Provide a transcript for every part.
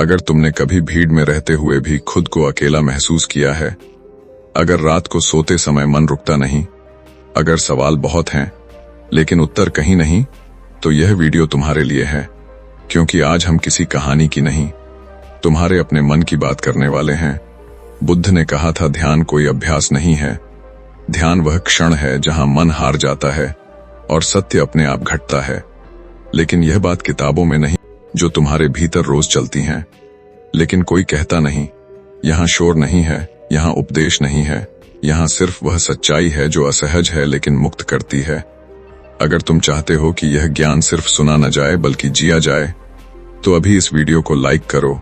अगर तुमने कभी भीड़ में रहते हुए भी खुद को अकेला महसूस किया है, अगर रात को सोते समय मन रुकता नहीं, अगर सवाल बहुत हैं लेकिन उत्तर कहीं नहीं, तो यह वीडियो तुम्हारे लिए है। क्योंकि आज हम किसी कहानी की नहीं, तुम्हारे अपने मन की बात करने वाले हैं। बुद्ध ने कहा था, ध्यान कोई अभ्यास नहीं है, ध्यान वह क्षण है जहां मन हार जाता है और सत्य अपने आप घटता है। लेकिन यह बात किताबों में नहीं, जो तुम्हारे भीतर रोज चलती हैं। लेकिन कोई कहता नहीं। यहाँ शोर नहीं है, यहाँ उपदेश नहीं है, यहाँ सिर्फ वह सच्चाई है जो असहज है लेकिन मुक्त करती है। अगर तुम चाहते हो कि यह ज्ञान सिर्फ सुना न जाए बल्कि जिया जाए, तो अभी इस वीडियो को लाइक करो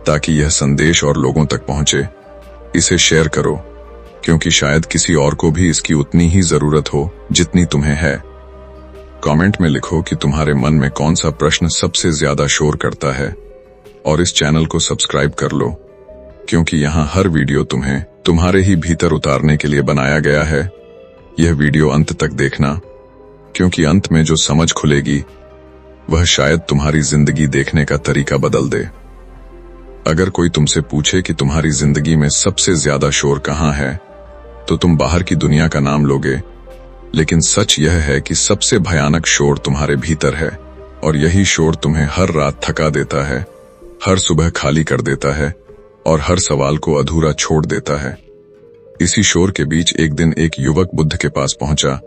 ताकि यह संदेश और लोगों तक पहुंचे। इसे शेयर करो, क्योंकि शायद किसी और को भी इसकी उतनी ही जरूरत हो जितनी तुम्हें है। कमेंट में लिखो कि तुम्हारे मन में कौन सा प्रश्न सबसे ज्यादा शोर करता है, और इस चैनल को सब्सक्राइब कर लो, क्योंकि यहाँ हर वीडियो तुम्हें तुम्हारे ही भीतर उतारने के लिए बनाया गया है। यह वीडियो अंत तक देखना, क्योंकि अंत में जो समझ खुलेगी वह शायद तुम्हारी जिंदगी देखने का तरीका बदल दे। अगर कोई तुमसे पूछे कि तुम्हारी जिंदगी में सबसे ज्यादा शोर कहाँ है, तो तुम बाहर की दुनिया का नाम लोगे। लेकिन सच यह है कि सबसे भयानक शोर तुम्हारे भीतर है, और यही शोर तुम्हें हर रात थका देता है, हर सुबह खाली कर देता है और हर सवाल को अधूरा छोड़ देता है। इसी शोर के बीच एक दिन एक युवक बुद्ध के पास पहुंचा।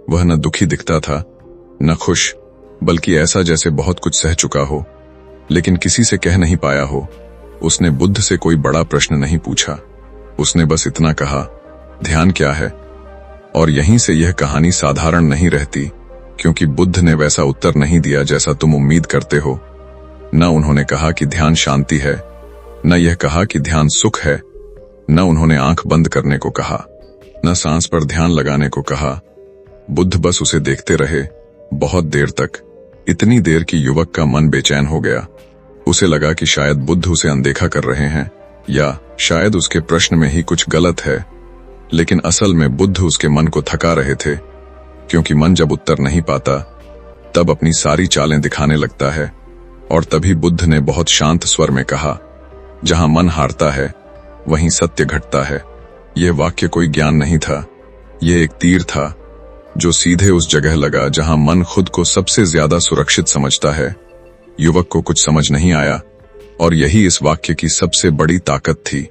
वह न दुखी दिखता था, न खुश, बल्कि ऐसा जैसे बहुत कुछ सह चुका हो, लेकिन किसी से कह नहीं पाया हो। उसने बुद्ध से कोई बड़ा प्रश्न नहीं पूछा, उसने बस इतना कहा, ध्यान क्या है? और यहीं से यह कहानी साधारण नहीं रहती, क्योंकि बुद्ध ने वैसा उत्तर नहीं दिया जैसा तुम उम्मीद करते हो। न उन्होंने कहा कि ध्यान शांति है, न यह कहा कि ध्यान सुख है, न उन्होंने आंख बंद करने को कहा, न सांस पर ध्यान लगाने को कहा। बुद्ध बस उसे देखते रहे, बहुत देर तक, इतनी देर कि युवक का मन बेचैन हो गया। उसे लगा कि शायद बुद्ध उसे अनदेखा कर रहे हैं, या शायद उसके प्रश्न में ही कुछ गलत है। लेकिन असल में बुद्ध उसके मन को थका रहे थे, क्योंकि मन जब उत्तर नहीं पाता तब अपनी सारी चालें दिखाने लगता है। और तभी बुद्ध ने बहुत शांत स्वर में कहा, जहां मन हारता है वहीं सत्य घटता है। यह वाक्य कोई ज्ञान नहीं था, यह एक तीर था जो सीधे उस जगह लगा जहां मन खुद को सबसे ज्यादा सुरक्षित समझता है। युवक को कुछ समझ नहीं आया, और यही इस वाक्य की सबसे बड़ी ताकत थी,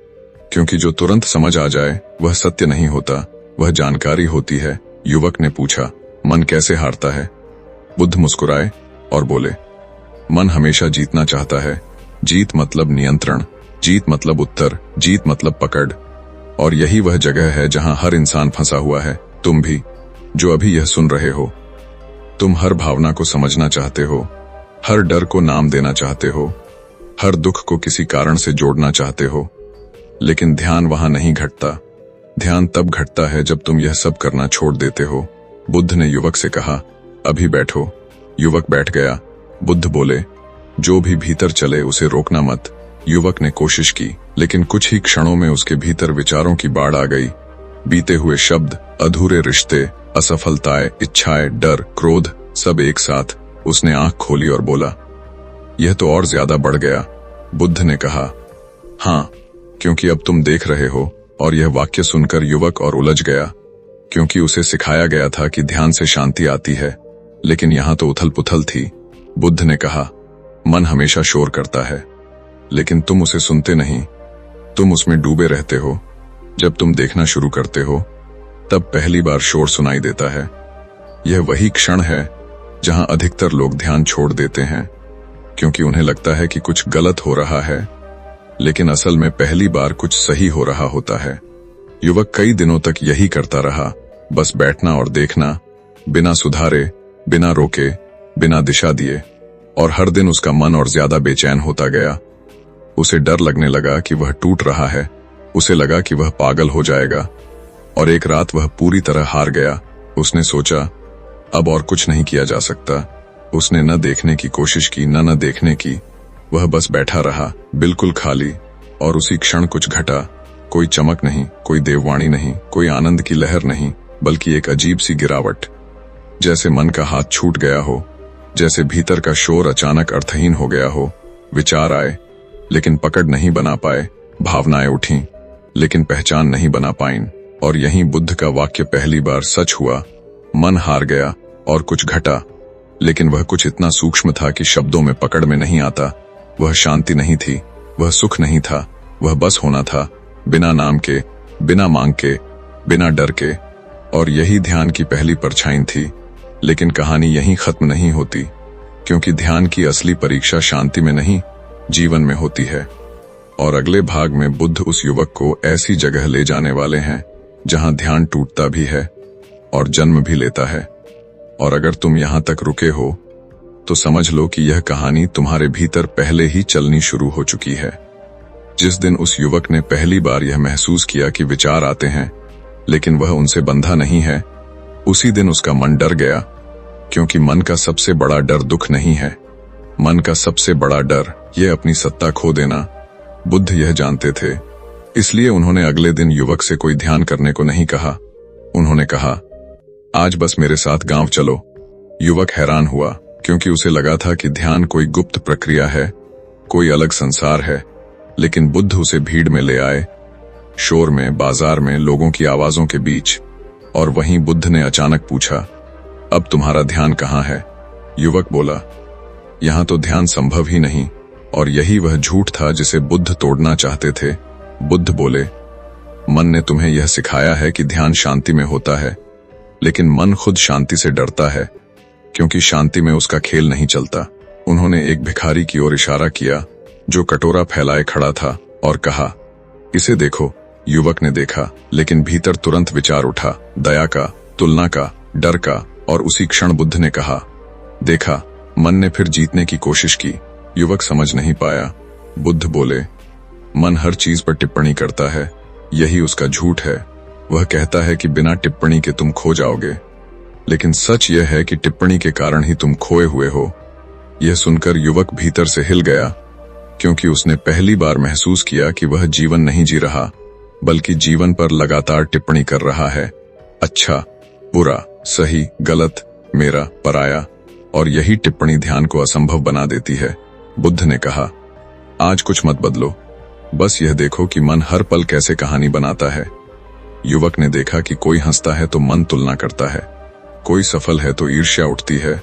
क्योंकि जो तुरंत समझ आ जाए वह सत्य नहीं होता, वह जानकारी होती है। युवक ने पूछा, मन कैसे हारता है? बुद्ध मुस्कुराए और बोले, मन हमेशा जीतना चाहता है। जीत मतलब नियंत्रण, जीत मतलब उत्तर, जीत मतलब पकड़। और यही वह जगह है जहां हर इंसान फंसा हुआ है। तुम भी, जो अभी यह सुन रहे हो। तुम हर भावना को समझना चाहते हो, हर डर को नाम देना चाहते हो, हर दुख को किसी कारण से जोड़ना चाहते हो। लेकिन ध्यान वहां नहीं घटता। ध्यान तब घटता है जब तुम यह सब करना छोड़ देते हो। बुद्ध ने युवक से कहा, अभी बैठो। युवक बैठ गया। बुद्ध बोले, जो भी भीतर चले उसे रोकना मत। युवक ने कोशिश की, लेकिन कुछ ही क्षणों में उसके भीतर विचारों की बाढ़ आ गई। बीते हुए शब्द, अधूरे रिश्ते, असफलताएं, इच्छाएं, डर, क्रोध, सब एक साथ। उसने आंख खोली और बोला, यह तो और ज्यादा बढ़ गया। बुद्ध ने कहा, हाँ, क्योंकि अब तुम देख रहे हो। और यह वाक्य सुनकर युवक और उलझ गया, क्योंकि उसे सिखाया गया था कि ध्यान से शांति आती है, लेकिन यहां तो उथल पुथल थी। बुद्ध ने कहा, मन हमेशा शोर करता है, लेकिन तुम उसे सुनते नहीं, तुम उसमें डूबे रहते हो। जब तुम देखना शुरू करते हो, तब पहली बार शोर सुनाई देता है। यह वही क्षण है जहां अधिकतर लोग ध्यान छोड़ देते हैं, क्योंकि उन्हें लगता है कि कुछ गलत हो रहा है, लेकिन असल में पहली बार कुछ सही हो रहा होता है। युवक कई दिनों तक यही करता रहा, बस बैठना और देखना, बिना सुधारे, बिना रोके, बिना दिशा दिए। और हर दिन उसका मन और ज्यादा बेचैन होता गया। उसे डर लगने लगा कि वह टूट रहा है, उसे लगा कि वह पागल हो जाएगा। और एक रात वह पूरी तरह हार गया। उसने सोचा, अब और कुछ नहीं किया जा सकता। उसने न देखने की कोशिश की, न देखने की। वह बस बैठा रहा, बिल्कुल खाली। और उसी क्षण कुछ घटा। कोई चमक नहीं, कोई देववाणी नहीं, कोई आनंद की लहर नहीं, बल्कि एक अजीब सी गिरावट। जैसे मन का हाथ छूट गया हो, जैसे भीतर का शोर अचानक अर्थहीन हो गया हो। विचार आए, लेकिन पकड़ नहीं बना पाए। भावनाएं उठीं, लेकिन पहचान नहीं बना पाईं। और यहीं बुद्ध का वाक्य पहली बार सच हुआ। मन हार गया और कुछ घटा, लेकिन वह कुछ इतना सूक्ष्म था कि शब्दों में पकड़ में नहीं आता। वह शांति नहीं थी, वह सुख नहीं था, वह बस होना था, बिना नाम के, बिना मांग के, बिना डर के। और यही ध्यान की पहली परछाई थी। लेकिन कहानी यहीं खत्म नहीं होती, क्योंकि ध्यान की असली परीक्षा शांति में नहीं, जीवन में होती है। और अगले भाग में बुद्ध उस युवक को ऐसी जगह ले जाने वाले हैं जहां ध्यान टूटता भी है और जन्म भी लेता है। और अगर तुम यहां तक रुके हो तो समझ लो कि यह कहानी तुम्हारे भीतर पहले ही चलनी शुरू हो चुकी है। जिस दिन उस युवक ने पहली बार यह महसूस किया कि विचार आते हैं लेकिन वह उनसे बंधा नहीं है, उसी दिन उसका मन डर गया। क्योंकि मन का सबसे बड़ा डर दुख नहीं है, मन का सबसे बड़ा डर यह अपनी सत्ता खो देना। बुद्ध यह जानते थे, इसलिए उन्होंने अगले दिन युवक से कोई ध्यान करने को नहीं कहा। उन्होंने कहा, आज बस मेरे साथ गांव चलो। युवक हैरान हुआ, क्योंकि उसे लगा था कि ध्यान कोई गुप्त प्रक्रिया है, कोई अलग संसार है। लेकिन बुद्ध उसे भीड़ में ले आए, शोर में, बाजार में, लोगों की आवाजों के बीच। और वहीं बुद्ध ने अचानक पूछा, अब तुम्हारा ध्यान कहाँ है? युवक बोला, यहां तो ध्यान संभव ही नहीं। और यही वह झूठ था जिसे बुद्ध तोड़ना चाहते थे। बुद्ध बोले, मन ने तुम्हें यह सिखाया है कि ध्यान शांति में होता है, लेकिन मन खुद शांति से डरता है, क्योंकि शांति में उसका खेल नहीं चलता। उन्होंने एक भिखारी की ओर इशारा किया जो कटोरा फैलाए खड़ा था और कहा, इसे देखो। युवक ने देखा, लेकिन भीतर तुरंत विचार उठा, दया का, तुलना का, डर का। और उसी क्षण बुद्ध ने कहा, देखा। मन ने फिर जीतने की कोशिश की। युवक समझ नहीं पाया। बुद्ध बोले, मन हर चीज पर टिप्पणी करता है, यही उसका झूठ है। वह कहता है कि बिना टिप्पणी के तुम खो जाओगे, लेकिन सच यह है कि टिप्पणी के कारण ही तुम खोए हुए हो। यह सुनकर युवक भीतर से हिल गया, क्योंकि उसने पहली बार महसूस किया कि वह जीवन नहीं जी रहा, बल्कि जीवन पर लगातार टिप्पणी कर रहा है। अच्छा, बुरा, सही, गलत, मेरा, पराया। और यही टिप्पणी ध्यान को असंभव बना देती है। बुद्ध ने कहा, आज कुछ मत बदलो, बस यह देखो कि मन हर पल कैसे कहानी बनाता है। युवक ने देखा कि कोई हंसता है तो मन तुलना करता है, कोई सफल है तो ईर्ष्या उठती है,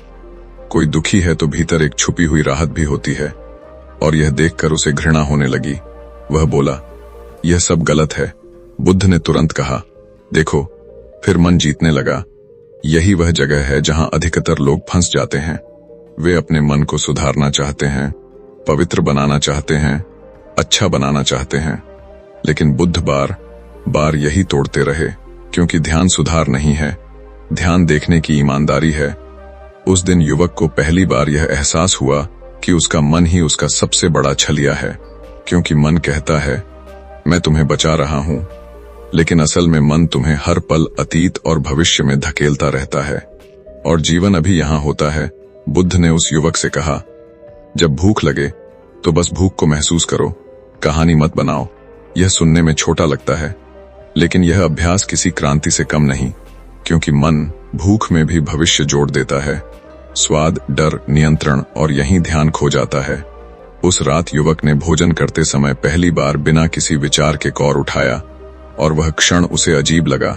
कोई दुखी है तो भीतर एक छुपी हुई राहत भी होती है। और यह देखकर उसे घृणा होने लगी। वह बोला, यह सब गलत है। बुद्ध ने तुरंत कहा, देखो। फिर मन जीतने लगा। यही वह जगह है जहां अधिकतर लोग फंस जाते हैं। वे अपने मन को सुधारना चाहते हैं, पवित्र बनाना चाहते हैं, अच्छा बनाना चाहते हैं, लेकिन बुद्ध बार बार यही तोड़ते रहे, क्योंकि ध्यान सुधार नहीं है, ध्यान देखने की ईमानदारी है। उस दिन युवक को पहली बार यह एहसास हुआ कि उसका मन ही उसका सबसे बड़ा छलिया है। क्योंकि मन कहता है, मैं तुम्हें बचा रहा हूं, लेकिन असल में मन तुम्हें हर पल अतीत और भविष्य में धकेलता रहता है। और जीवन अभी यहां होता है। बुद्ध ने उस युवक से कहा, जब भूख लगे तो बस भूख को महसूस करो, कहानी मत बनाओ। यह सुनने में छोटा लगता है, लेकिन यह अभ्यास किसी क्रांति से कम नहीं, क्योंकि मन भूख में भी भविष्य जोड़ देता है, स्वाद, डर, नियंत्रण। और यहीं ध्यान खो जाता है। उस रात युवक ने भोजन करते समय पहली बार बिना किसी विचार के कौर उठाया, और वह क्षण उसे अजीब लगा,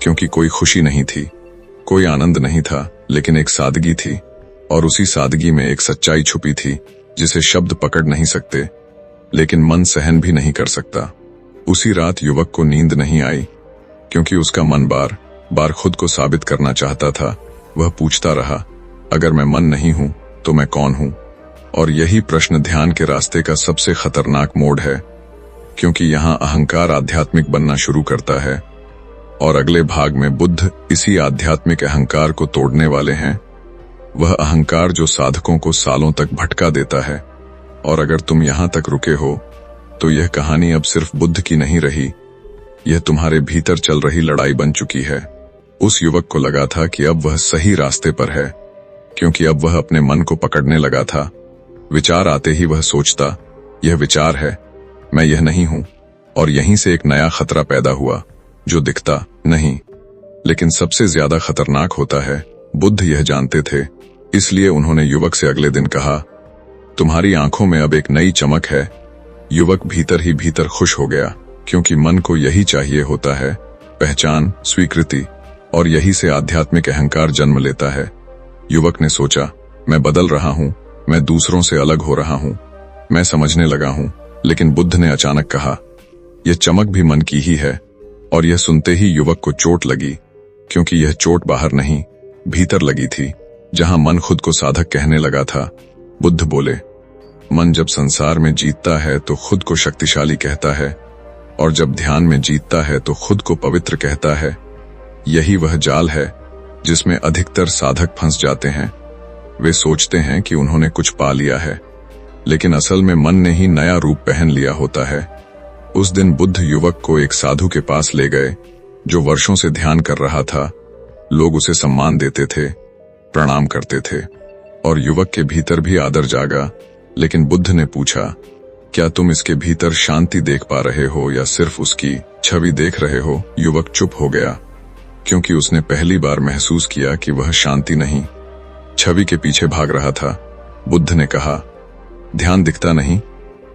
क्योंकि कोई खुशी नहीं थी, कोई आनंद नहीं था, लेकिन एक सादगी थी। और उसी सादगी में एक सच्चाई छुपी थी जिसे शब्द पकड़ नहीं सकते, लेकिन मन सहन भी नहीं कर सकता। उसी रात युवक को नींद नहीं आई, क्योंकि उसका मन बार बार खुद को साबित करना चाहता था। वह पूछता रहा, अगर मैं मन नहीं हूं तो मैं कौन हूं? और यही प्रश्न ध्यान के रास्ते का सबसे खतरनाक मोड़ है, क्योंकि यहां अहंकार आध्यात्मिक बनना शुरू करता है। और अगले भाग में बुद्ध इसी आध्यात्मिक अहंकार को तोड़ने वाले हैं, वह अहंकार जो साधकों को सालों तक भटका देता है। और अगर तुम यहां तक रुके हो तो यह कहानी अब सिर्फ बुद्ध की नहीं रही, यह तुम्हारे भीतर चल रही लड़ाई बन चुकी है। उस युवक को लगा था कि अब वह सही रास्ते पर है, क्योंकि अब वह अपने मन को पकड़ने लगा था। विचार आते ही वह सोचता, यह विचार है, मैं यह नहीं हूं। और यहीं से एक नया खतरा पैदा हुआ, जो दिखता नहीं, लेकिन सबसे ज्यादा खतरनाक होता है। बुद्ध यह जानते थे, इसलिए उन्होंने युवक से अगले दिन कहा, तुम्हारी आंखों में अब एक नई चमक है, युवक भीतर ही भीतर खुश हो गया, क्योंकि मन को यही चाहिए होता है, पहचान, स्वीकृति, और यही से आध्यात्मिक अहंकार जन्म लेता है। युवक ने सोचा, मैं बदल रहा हूं, मैं दूसरों से अलग हो रहा हूं, मैं समझने लगा हूं। लेकिन बुद्ध ने अचानक कहा, यह चमक भी मन की ही है। और यह सुनते ही युवक को चोट लगी, क्योंकि यह चोट बाहर नहीं, भीतर लगी थी, जहां मन खुद को साधक कहने लगा था। बुद्ध बोले, मन जब संसार में जीतता है तो खुद को शक्तिशाली कहता है, और जब ध्यान में जीतता है तो खुद को पवित्र कहता है। यही वह जाल है जिसमें अधिकतर साधक फंस जाते हैं। वे सोचते हैं कि उन्होंने कुछ पा लिया है, लेकिन असल में मन ने ही नया रूप पहन लिया होता है। उस दिन बुद्ध युवक को एक साधु के पास ले गए, जो वर्षों से ध्यान कर रहा था। लोग उसे सम्मान देते थे, प्रणाम करते थे, और युवक के भीतर भी आदर जागा। लेकिन बुद्ध ने पूछा, क्या तुम इसके भीतर शांति देख पा रहे हो या सिर्फ उसकी छवि देख रहे हो? युवक चुप हो गया, क्योंकि उसने पहली बार महसूस किया कि वह शांति नहीं, छवि के पीछे भाग रहा था। बुद्ध ने कहा, ध्यान दिखता नहीं,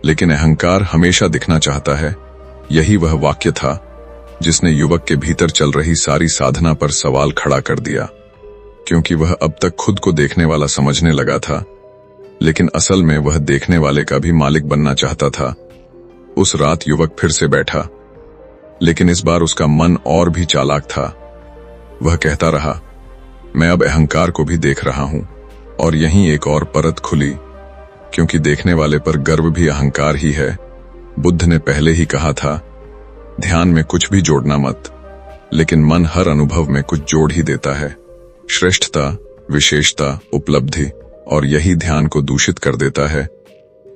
लेकिन अहंकार हमेशा दिखना चाहता है। यही वह वाक्य था जिसने युवक के भीतर चल रही सारी साधना पर सवाल खड़ा कर दिया, क्योंकि वह अब तक खुद को देखने वाला समझने लगा था, लेकिन असल में वह देखने वाले का भी मालिक बनना चाहता था। उस रात युवक फिर से बैठा, लेकिन इस बार उसका मन और भी चालाक था। वह कहता रहा, मैं अब अहंकार को भी देख रहा हूं। और यहीं एक और परत खुली, क्योंकि देखने वाले पर गर्व भी अहंकार ही है। बुद्ध ने पहले ही कहा था, ध्यान में कुछ भी जोड़ना मत, लेकिन मन हर अनुभव में कुछ जोड़ ही देता है। श्रेष्ठता, विशेषता, उपलब्धि, और यही ध्यान को दूषित कर देता है।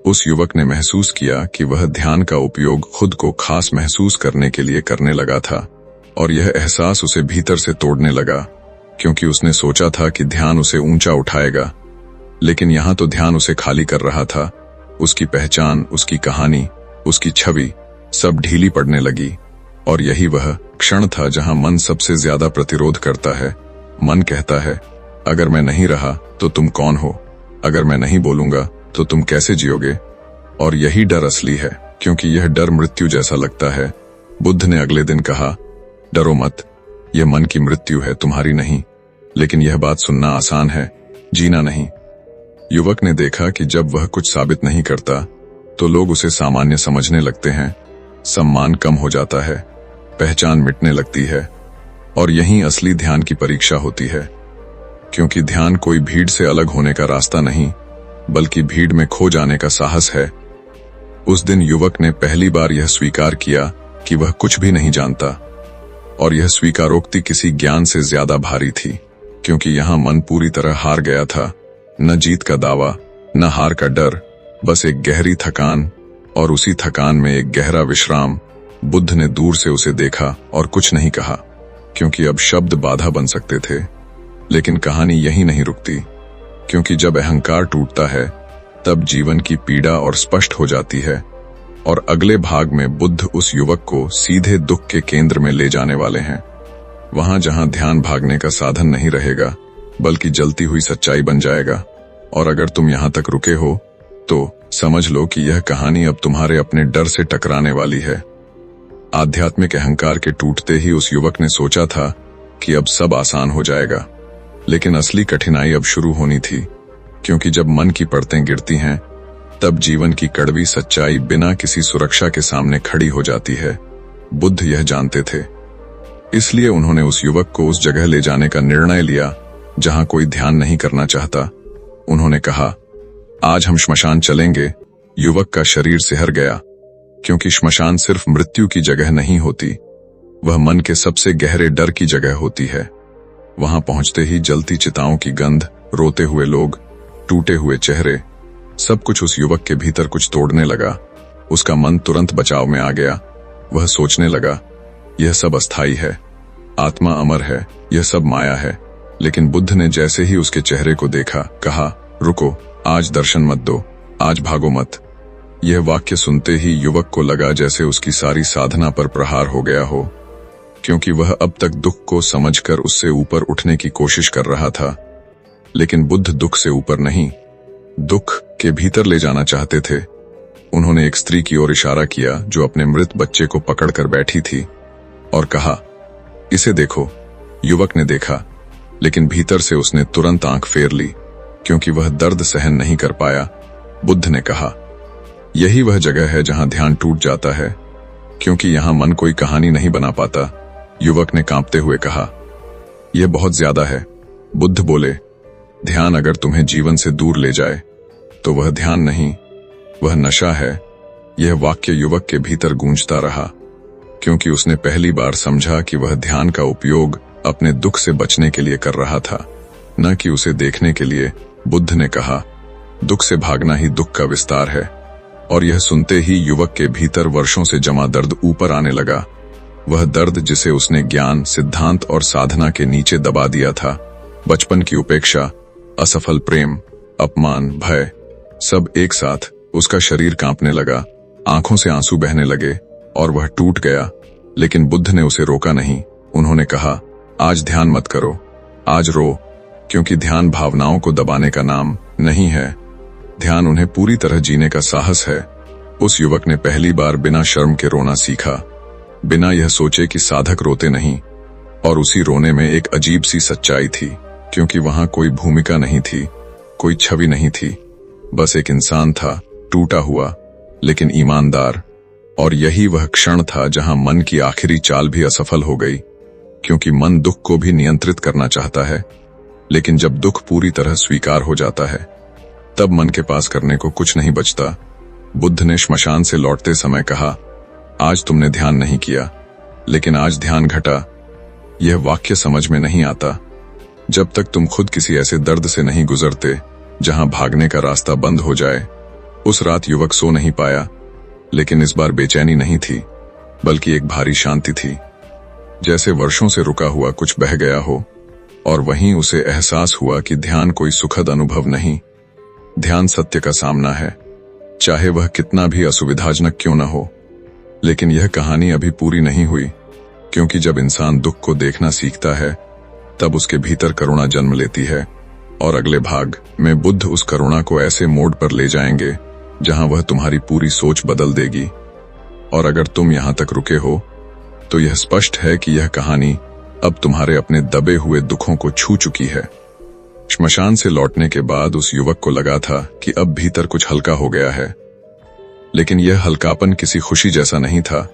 उस युवक ने महसूस किया कि वह ध्यान का उपयोग खुद को खास महसूस करने के लिए करने लगा था, और यह एहसास उसे भीतर से तोड़ने लगा, क्योंकि उसने सोचा था कि ध्यान उसे ऊंचा उठाएगा, लेकिन यहां तो ध्यान उसे खाली कर रहा था। उसकी पहचान, उसकी कहानी, उसकी छवि सब ढीली पड़ने लगी। और यही वह क्षण था जहां मन सबसे ज्यादा प्रतिरोध करता है। मन कहता है, अगर मैं नहीं रहा तो तुम कौन हो? अगर मैं नहीं बोलूंगा तो तुम कैसे जियोगे? और यही डर असली है, क्योंकि यह डर मृत्यु जैसा लगता है। बुद्ध ने अगले दिन कहा, डरो मत, यह मन की मृत्यु है, तुम्हारी नहीं। लेकिन यह बात सुनना आसान है, जीना नहीं। युवक ने देखा कि जब वह कुछ साबित नहीं करता तो लोग उसे सामान्य समझने लगते हैं, सम्मान कम हो जाता है, पहचान मिटने लगती है। और यहीं असली ध्यान की परीक्षा होती है, क्योंकि ध्यान कोई भीड़ से अलग होने का रास्ता नहीं, बल्कि भीड़ में खो जाने का साहस है। उस दिन युवक ने पहली बार यह स्वीकार किया कि वह कुछ भी नहीं जानता, और यह स्वीकारोक्ति किसी ज्ञान से ज्यादा भारी थी, क्योंकि यहां मन पूरी तरह हार गया था। न जीत का दावा, न हार का डर, बस एक गहरी थकान, और उसी थकान में एक गहरा विश्राम। बुद्ध ने दूर से उसे देखा और कुछ नहीं कहा, क्योंकि अब शब्द बाधा बन सकते थे। लेकिन कहानी यही नहीं रुकती, क्योंकि जब अहंकार टूटता है तब जीवन की पीड़ा और स्पष्ट हो जाती है। और अगले भाग में बुद्ध उस युवक को सीधे दुख के केंद्र में ले जाने वाले हैं, वहां जहां ध्यान भागने का साधन नहीं रहेगा, बल्कि जलती हुई सच्चाई बन जाएगा। और अगर तुम यहां तक रुके हो तो समझ लो कि यह कहानी अब तुम्हारे अपने डर से टकराने वाली है। आध्यात्मिक अहंकार के टूटते ही उस युवक ने सोचा था कि अब सब आसान हो जाएगा, लेकिन असली कठिनाई अब शुरू होनी थी, क्योंकि जब मन की परतें गिरती हैं तब जीवन की कड़वी सच्चाई बिना किसी सुरक्षा के सामने खड़ी हो जाती है। बुद्ध यह जानते थे, इसलिए उन्होंने उस युवक को उस जगह ले जाने का निर्णय लिया जहां कोई ध्यान नहीं करना चाहता। उन्होंने कहा, आज हम श्मशान चलेंगे। युवक का शरीर सिहर गया, क्योंकि श्मशान सिर्फ मृत्यु की जगह नहीं होती, वह मन के सबसे गहरे डर की जगह होती है। वहां पहुंचते ही जलती चिताओं की गंध, रोते हुए लोग, टूटे हुए चेहरे, सब कुछ उस युवक के भीतर कुछ तोड़ने लगा। उसका मन तुरंत बचाव में आ गया। वह सोचने लगा, यह सब अस्थाई है, आत्मा अमर है, यह सब माया है। लेकिन बुद्ध ने जैसे ही उसके चेहरे को देखा, कहा, रुको, आज दर्शन मत दो, आज भागो मत। यह वाक्य सुनते ही युवक को लगा जैसे उसकी सारी साधना पर प्रहार हो गया हो, क्योंकि वह अब तक दुख को समझकर उससे ऊपर उठने की कोशिश कर रहा था। लेकिन बुद्ध दुख से ऊपर नहीं, दुख के भीतर ले जाना चाहते थे। उन्होंने एक स्त्री की ओर इशारा किया जो अपने मृत बच्चे को पकड़कर बैठी थी और कहा, इसे देखो। युवक ने देखा, लेकिन भीतर से उसने तुरंत आंख फेर ली क्योंकि वह दर्द सहन नहीं कर पाया। बुद्ध ने कहा, यही वह जगह है जहां ध्यान टूट जाता है, क्योंकि यहां मन कोई कहानी नहीं बना पाता। युवक ने कांपते हुए कहा, यह बहुत ज्यादा है। बुद्ध बोले, ध्यान अगर तुम्हें जीवन से दूर ले जाए तो वह ध्यान नहीं, वह नशा है। यह वाक्य युवक के भीतर गूंजता रहा, क्योंकि उसने पहली बार समझा कि वह ध्यान का उपयोग अपने दुख से बचने के लिए कर रहा था, न कि उसे देखने के लिए। बुद्ध ने कहा, दुख से भागना ही दुख का विस्तार है। और यह सुनते ही युवक के भीतर वर्षों से जमा दर्द ऊपर आने लगा। वह दर्द जिसे उसने ज्ञान, सिद्धांत और साधना के नीचे दबा दिया था। बचपन की उपेक्षा, असफल प्रेम, अपमान, भय, सब एक साथ। उसका शरीर कांपने लगा, आंखों से आंसू बहने लगे और वह टूट गया। लेकिन बुद्ध ने उसे रोका नहीं। उन्होंने कहा, आज ध्यान मत करो, आज रो, क्योंकि ध्यान भावनाओं को दबाने का नाम नहीं है। ध्यान उन्हें पूरी तरह जीने का साहस है। उस युवक ने पहली बार बिना शर्म के रोना सीखा, बिना यह सोचे कि साधक रोते नहीं। और उसी रोने में एक अजीब सी सच्चाई थी, क्योंकि वहां कोई भूमिका नहीं थी, कोई छवि नहीं थी, बस एक इंसान था, टूटा हुआ लेकिन ईमानदार। और यही वह क्षण था जहां मन की आखिरी चाल भी असफल हो गई, क्योंकि मन दुख को भी नियंत्रित करना चाहता है, लेकिन जब दुख पूरी तरह स्वीकार हो जाता है तब मन के पास करने को कुछ नहीं बचता। बुद्ध ने श्मशान से लौटते समय कहा, आज तुमने ध्यान नहीं किया, लेकिन आज ध्यान घटा। यह वाक्य समझ में नहीं आता जब तक तुम खुद किसी ऐसे दर्द से नहीं गुजरते जहां भागने का रास्ता बंद हो जाए। उस रात युवक सो नहीं पाया, लेकिन इस बार बेचैनी नहीं थी, बल्कि एक भारी शांति थी, जैसे वर्षों से रुका हुआ कुछ बह गया हो। और वहीं उसे एहसास हुआ कि ध्यान कोई सुखद अनुभव नहीं, ध्यान सत्य का सामना है, चाहे वह कितना भी असुविधाजनक क्यों न हो। लेकिन यह कहानी अभी पूरी नहीं हुई, क्योंकि जब इंसान दुख को देखना सीखता है तब उसके भीतर करुणा जन्म लेती है। और अगले भाग में बुद्ध उस करुणा को ऐसे मोड़ पर ले जाएंगे जहां वह तुम्हारी पूरी सोच बदल देगी। और अगर तुम यहां तक रुके हो तो यह स्पष्ट है कि यह कहानी अब तुम्हारे अपने दबे हुए दुखों को छू चुकी है। श्मशान से लौटने के बाद उस युवक को लगा था कि अब भीतर कुछ हल्का हो गया है, लेकिन यह हल्कापन किसी खुशी जैसा नहीं था,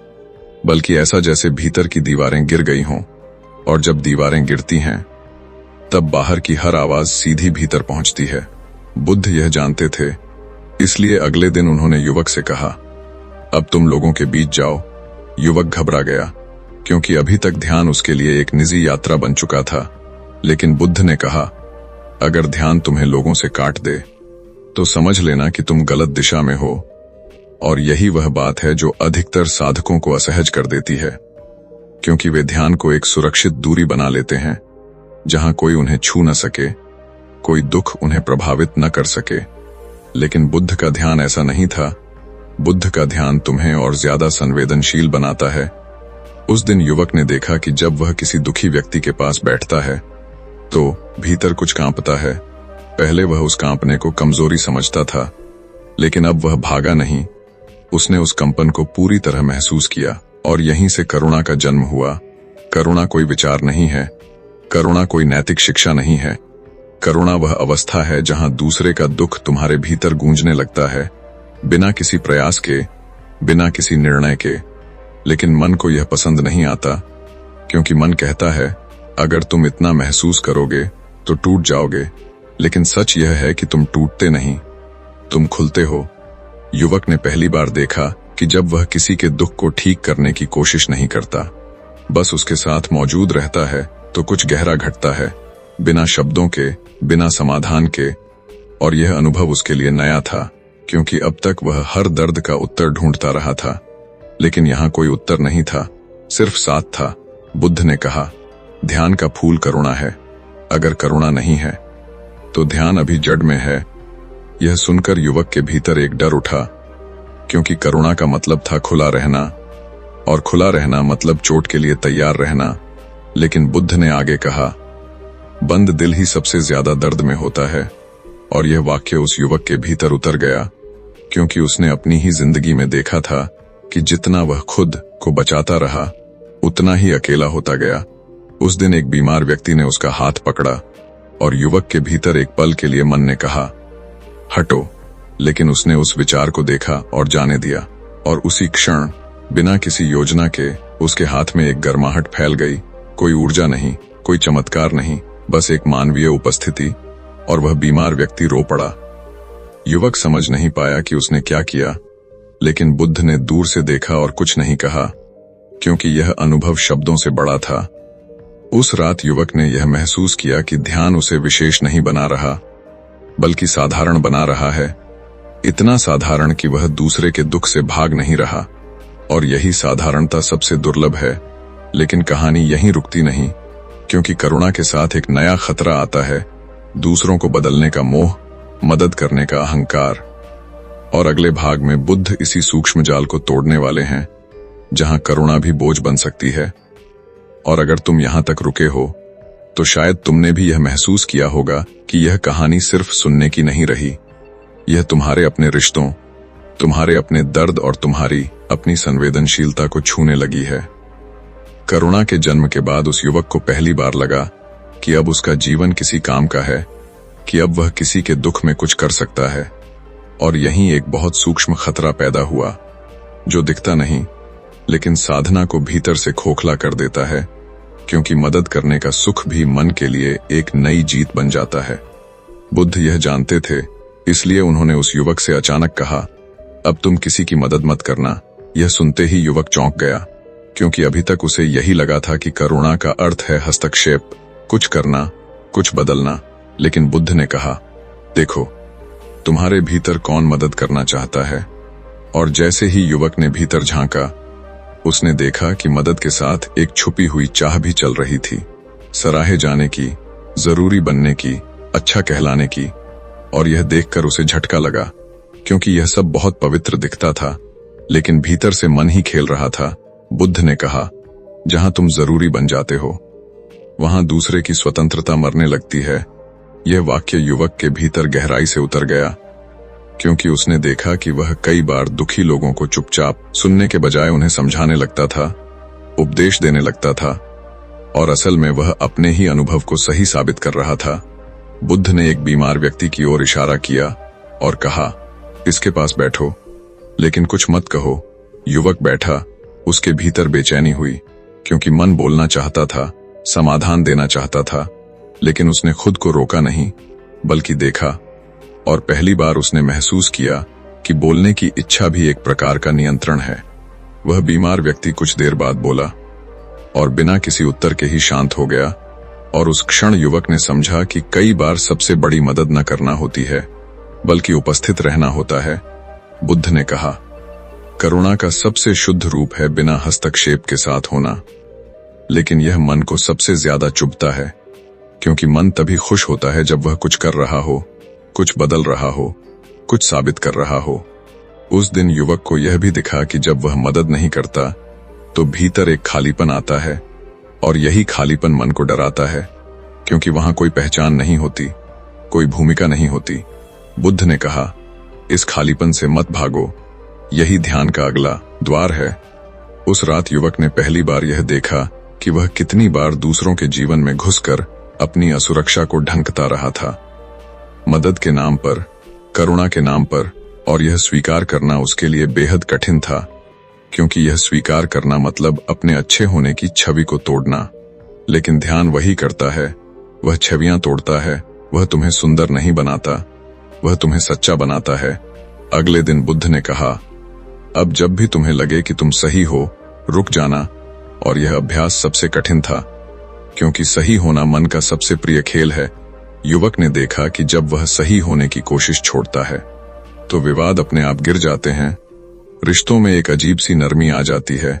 बल्कि ऐसा जैसे भीतर की दीवारें गिर गई हों। और जब दीवारें गिरती हैं तब बाहर की हर आवाज सीधी भीतर पहुंचती है। बुद्ध यह जानते थे, इसलिए अगले दिन उन्होंने युवक से कहा, अब तुम लोगों के बीच जाओ। युवक घबरा गया, क्योंकि अभी तक ध्यान उसके लिए एक निजी यात्रा बन चुका था। लेकिन बुद्ध ने कहा, अगर ध्यान तुम्हें लोगों से काट दे तो समझ लेना कि तुम गलत दिशा में हो। और यही वह बात है जो अधिकतर साधकों को असहज कर देती है, क्योंकि वे ध्यान को एक सुरक्षित दूरी बना लेते हैं, जहां कोई उन्हें छू न सके, कोई दुख उन्हें प्रभावित न कर सके। लेकिन बुद्ध का ध्यान ऐसा नहीं था। बुद्ध का ध्यान तुम्हें और ज्यादा संवेदनशील बनाता है। उस दिन युवक ने देखा कि जब वह किसी दुखी व्यक्ति के पास बैठता है तो भीतर कुछ कांपता है। पहले वह उस कांपने को कमजोरी समझता था, लेकिन अब वह भागा नहीं, उसने उस कंपन को पूरी तरह महसूस किया। और यहीं से करुणा का जन्म हुआ। करुणा कोई विचार नहीं है, करुणा कोई नैतिक शिक्षा नहीं है। करुणा वह अवस्था है जहां दूसरे का दुख तुम्हारे भीतर गूंजने लगता है, बिना किसी प्रयास के, बिना किसी निर्णय के। लेकिन मन को यह पसंद नहीं आता, क्योंकि मन कहता है, अगर तुम इतना महसूस करोगे तो टूट जाओगे। लेकिन सच यह है कि तुम टूटते नहीं, तुम खुलते हो। युवक ने पहली बार देखा कि जब वह किसी के दुख को ठीक करने की कोशिश नहीं करता, बस उसके साथ मौजूद रहता है, तो कुछ गहरा घटता है, बिना शब्दों के, बिना समाधान के। और यह अनुभव उसके लिए नया था, क्योंकि अब तक वह हर दर्द का उत्तर ढूंढता रहा था, लेकिन यहाँ कोई उत्तर नहीं था, सिर्फ साथ था। बुद्ध ने कहा, ध्यान का फूल करुणा है। अगर करुणा नहीं है तो ध्यान अभी जड़ में है। यह सुनकर युवक के भीतर एक डर उठा, क्योंकि करुणा का मतलब था खुला रहना, और खुला रहना मतलब चोट के लिए तैयार रहना। लेकिन बुद्ध ने आगे कहा, बंद दिल ही सबसे ज्यादा दर्द में होता है। और यह वाक्य उस युवक के भीतर उतर गया। क्योंकि उसने अपनी ही जिंदगी में देखा था कि जितना वह खुद को बचाता रहा उतना ही अकेला होता गया। उस दिन एक बीमार व्यक्ति ने उसका हाथ पकड़ा और युवक के भीतर एक पल के लिए मन ने कहा, हटो, लेकिन उसने उस विचार को देखा और जाने दिया, और उसी क्षण बिना किसी योजना के उसके हाथ में एक गर्माहट फैल गई। कोई ऊर्जा नहीं, कोई चमत्कार नहीं, बस एक मानवीय उपस्थिति, और वह बीमार व्यक्ति रो पड़ा। युवक समझ नहीं पाया कि उसने क्या किया, लेकिन बुद्ध ने दूर से देखा और कुछ नहीं कहा, क्योंकि यह अनुभव शब्दों से बड़ा था। उस रात युवक ने यह महसूस किया कि ध्यान उसे विशेष नहीं बना रहा, बल्कि साधारण बना रहा है। इतना साधारण कि वह दूसरे के दुख से भाग नहीं रहा। और यही साधारणता सबसे दुर्लभ है। लेकिन कहानी यहीं रुकती नहीं, क्योंकि करुणा के साथ एक नया खतरा आता है, दूसरों को बदलने का मोह, मदद करने का अहंकार। और अगले भाग में बुद्ध इसी सूक्ष्म जाल को तोड़ने वाले हैं, जहां करुणा भी बोझ बन सकती है। और अगर तुम यहां तक रुके हो तो शायद तुमने भी यह महसूस किया होगा कि यह कहानी सिर्फ सुनने की नहीं रही। यह तुम्हारे अपने रिश्तों, तुम्हारे अपने दर्द और तुम्हारी अपनी संवेदनशीलता को छूने लगी है। करुणा के जन्म के बाद उस युवक को पहली बार लगा कि अब उसका जीवन किसी काम का है, कि अब वह किसी के दुख में कुछ कर सकता है। और यहीं एक बहुत सूक्ष्म खतरा पैदा हुआ, जो दिखता नहीं, लेकिन साधना को भीतर से खोखला कर देता है, क्योंकि मदद करने का सुख भी मन के लिए एक नई जीत बन जाता है। बुद्ध यह जानते थे, इसलिए उन्होंने उस युवक से अचानक कहा, अब तुम किसी की मदद मत करना। यह सुनते ही युवक चौंक गया, क्योंकि अभी तक उसे यही लगा था कि करुणा का अर्थ है हस्तक्षेप, कुछ करना, कुछ बदलना। लेकिन बुद्ध ने कहा, देखो, तुम्हारे भीतर कौन मदद करना चाहता है। और जैसे ही युवक ने भीतर झांका, उसने देखा कि मदद के साथ एक छुपी हुई चाह भी चल रही थी, सराहे जाने की, जरूरी बनने की, अच्छा कहलाने की। और यह देखकर उसे झटका लगा, क्योंकि यह सब बहुत पवित्र दिखता था, लेकिन भीतर से मन ही खेल रहा था। बुद्ध ने कहा, जहां तुम जरूरी बन जाते हो, वहां दूसरे की स्वतंत्रता मरने लगती है। यह वाक्य युवक के भीतर गहराई से उतर गया, क्योंकि उसने देखा कि वह कई बार दुखी लोगों को चुपचाप सुनने के बजाय उन्हें समझाने लगता था, उपदेश देने लगता था, और असल में वह अपने ही अनुभव को सही साबित कर रहा था। बुद्ध ने एक बीमार व्यक्ति की ओर इशारा किया और कहा, इसके पास बैठो, लेकिन कुछ मत कहो। युवक बैठा। उसके भीतर बेचैनी हुई, क्योंकि मन बोलना चाहता था, समाधान देना चाहता था, लेकिन उसने खुद को रोका नहीं, बल्कि देखा। और पहली बार उसने महसूस किया कि बोलने की इच्छा भी एक प्रकार का नियंत्रण है। वह बीमार व्यक्ति कुछ देर बाद बोला, और बिना किसी उत्तर के ही शांत हो गया। और उस क्षण युवक ने समझा कि कई बार सबसे बड़ी मदद न करना होती है, बल्कि उपस्थित रहना होता है। बुद्ध ने कहा, करुणा का सबसे शुद्ध रूप है बिना हस्तक्षेप के साथ होना। लेकिन यह मन को सबसे ज्यादा चुभता है, क्योंकि मन तभी खुश होता है जब वह कुछ कर रहा हो, कुछ बदल रहा हो, कुछ साबित कर रहा हो। उस दिन युवक को यह भी दिखा कि जब वह मदद नहीं करता तो भीतर एक खालीपन आता है, और यही खालीपन मन को डराता है, क्योंकि वहां कोई पहचान नहीं होती, कोई भूमिका नहीं होती। बुद्ध ने कहा, इस खालीपन से मत भागो, यही ध्यान का अगला द्वार है। उस रात युवक ने पहली बार यह देखा कि वह कितनी बार दूसरों के जीवन में घुसकर अपनी असुरक्षा को ढंकता रहा था, मदद के नाम पर, करुणा के नाम पर। और यह स्वीकार करना उसके लिए बेहद कठिन था, क्योंकि यह स्वीकार करना मतलब अपने अच्छे होने की छवि को तोड़ना। लेकिन ध्यान वही करता है, वह छवियां तोड़ता है। वह तुम्हें सुंदर नहीं बनाता, वह तुम्हें सच्चा बनाता है। अगले दिन बुद्ध ने कहा, अब जब भी तुम्हें लगे कि तुम सही हो, रुक जाना। और यह अभ्यास सबसे कठिन था, क्योंकि सही होना मन का सबसे प्रिय खेल है। युवक ने देखा कि जब वह सही होने की कोशिश छोड़ता है तो विवाद अपने आप गिर जाते हैं, रिश्तों में एक अजीब सी नरमी आ जाती है,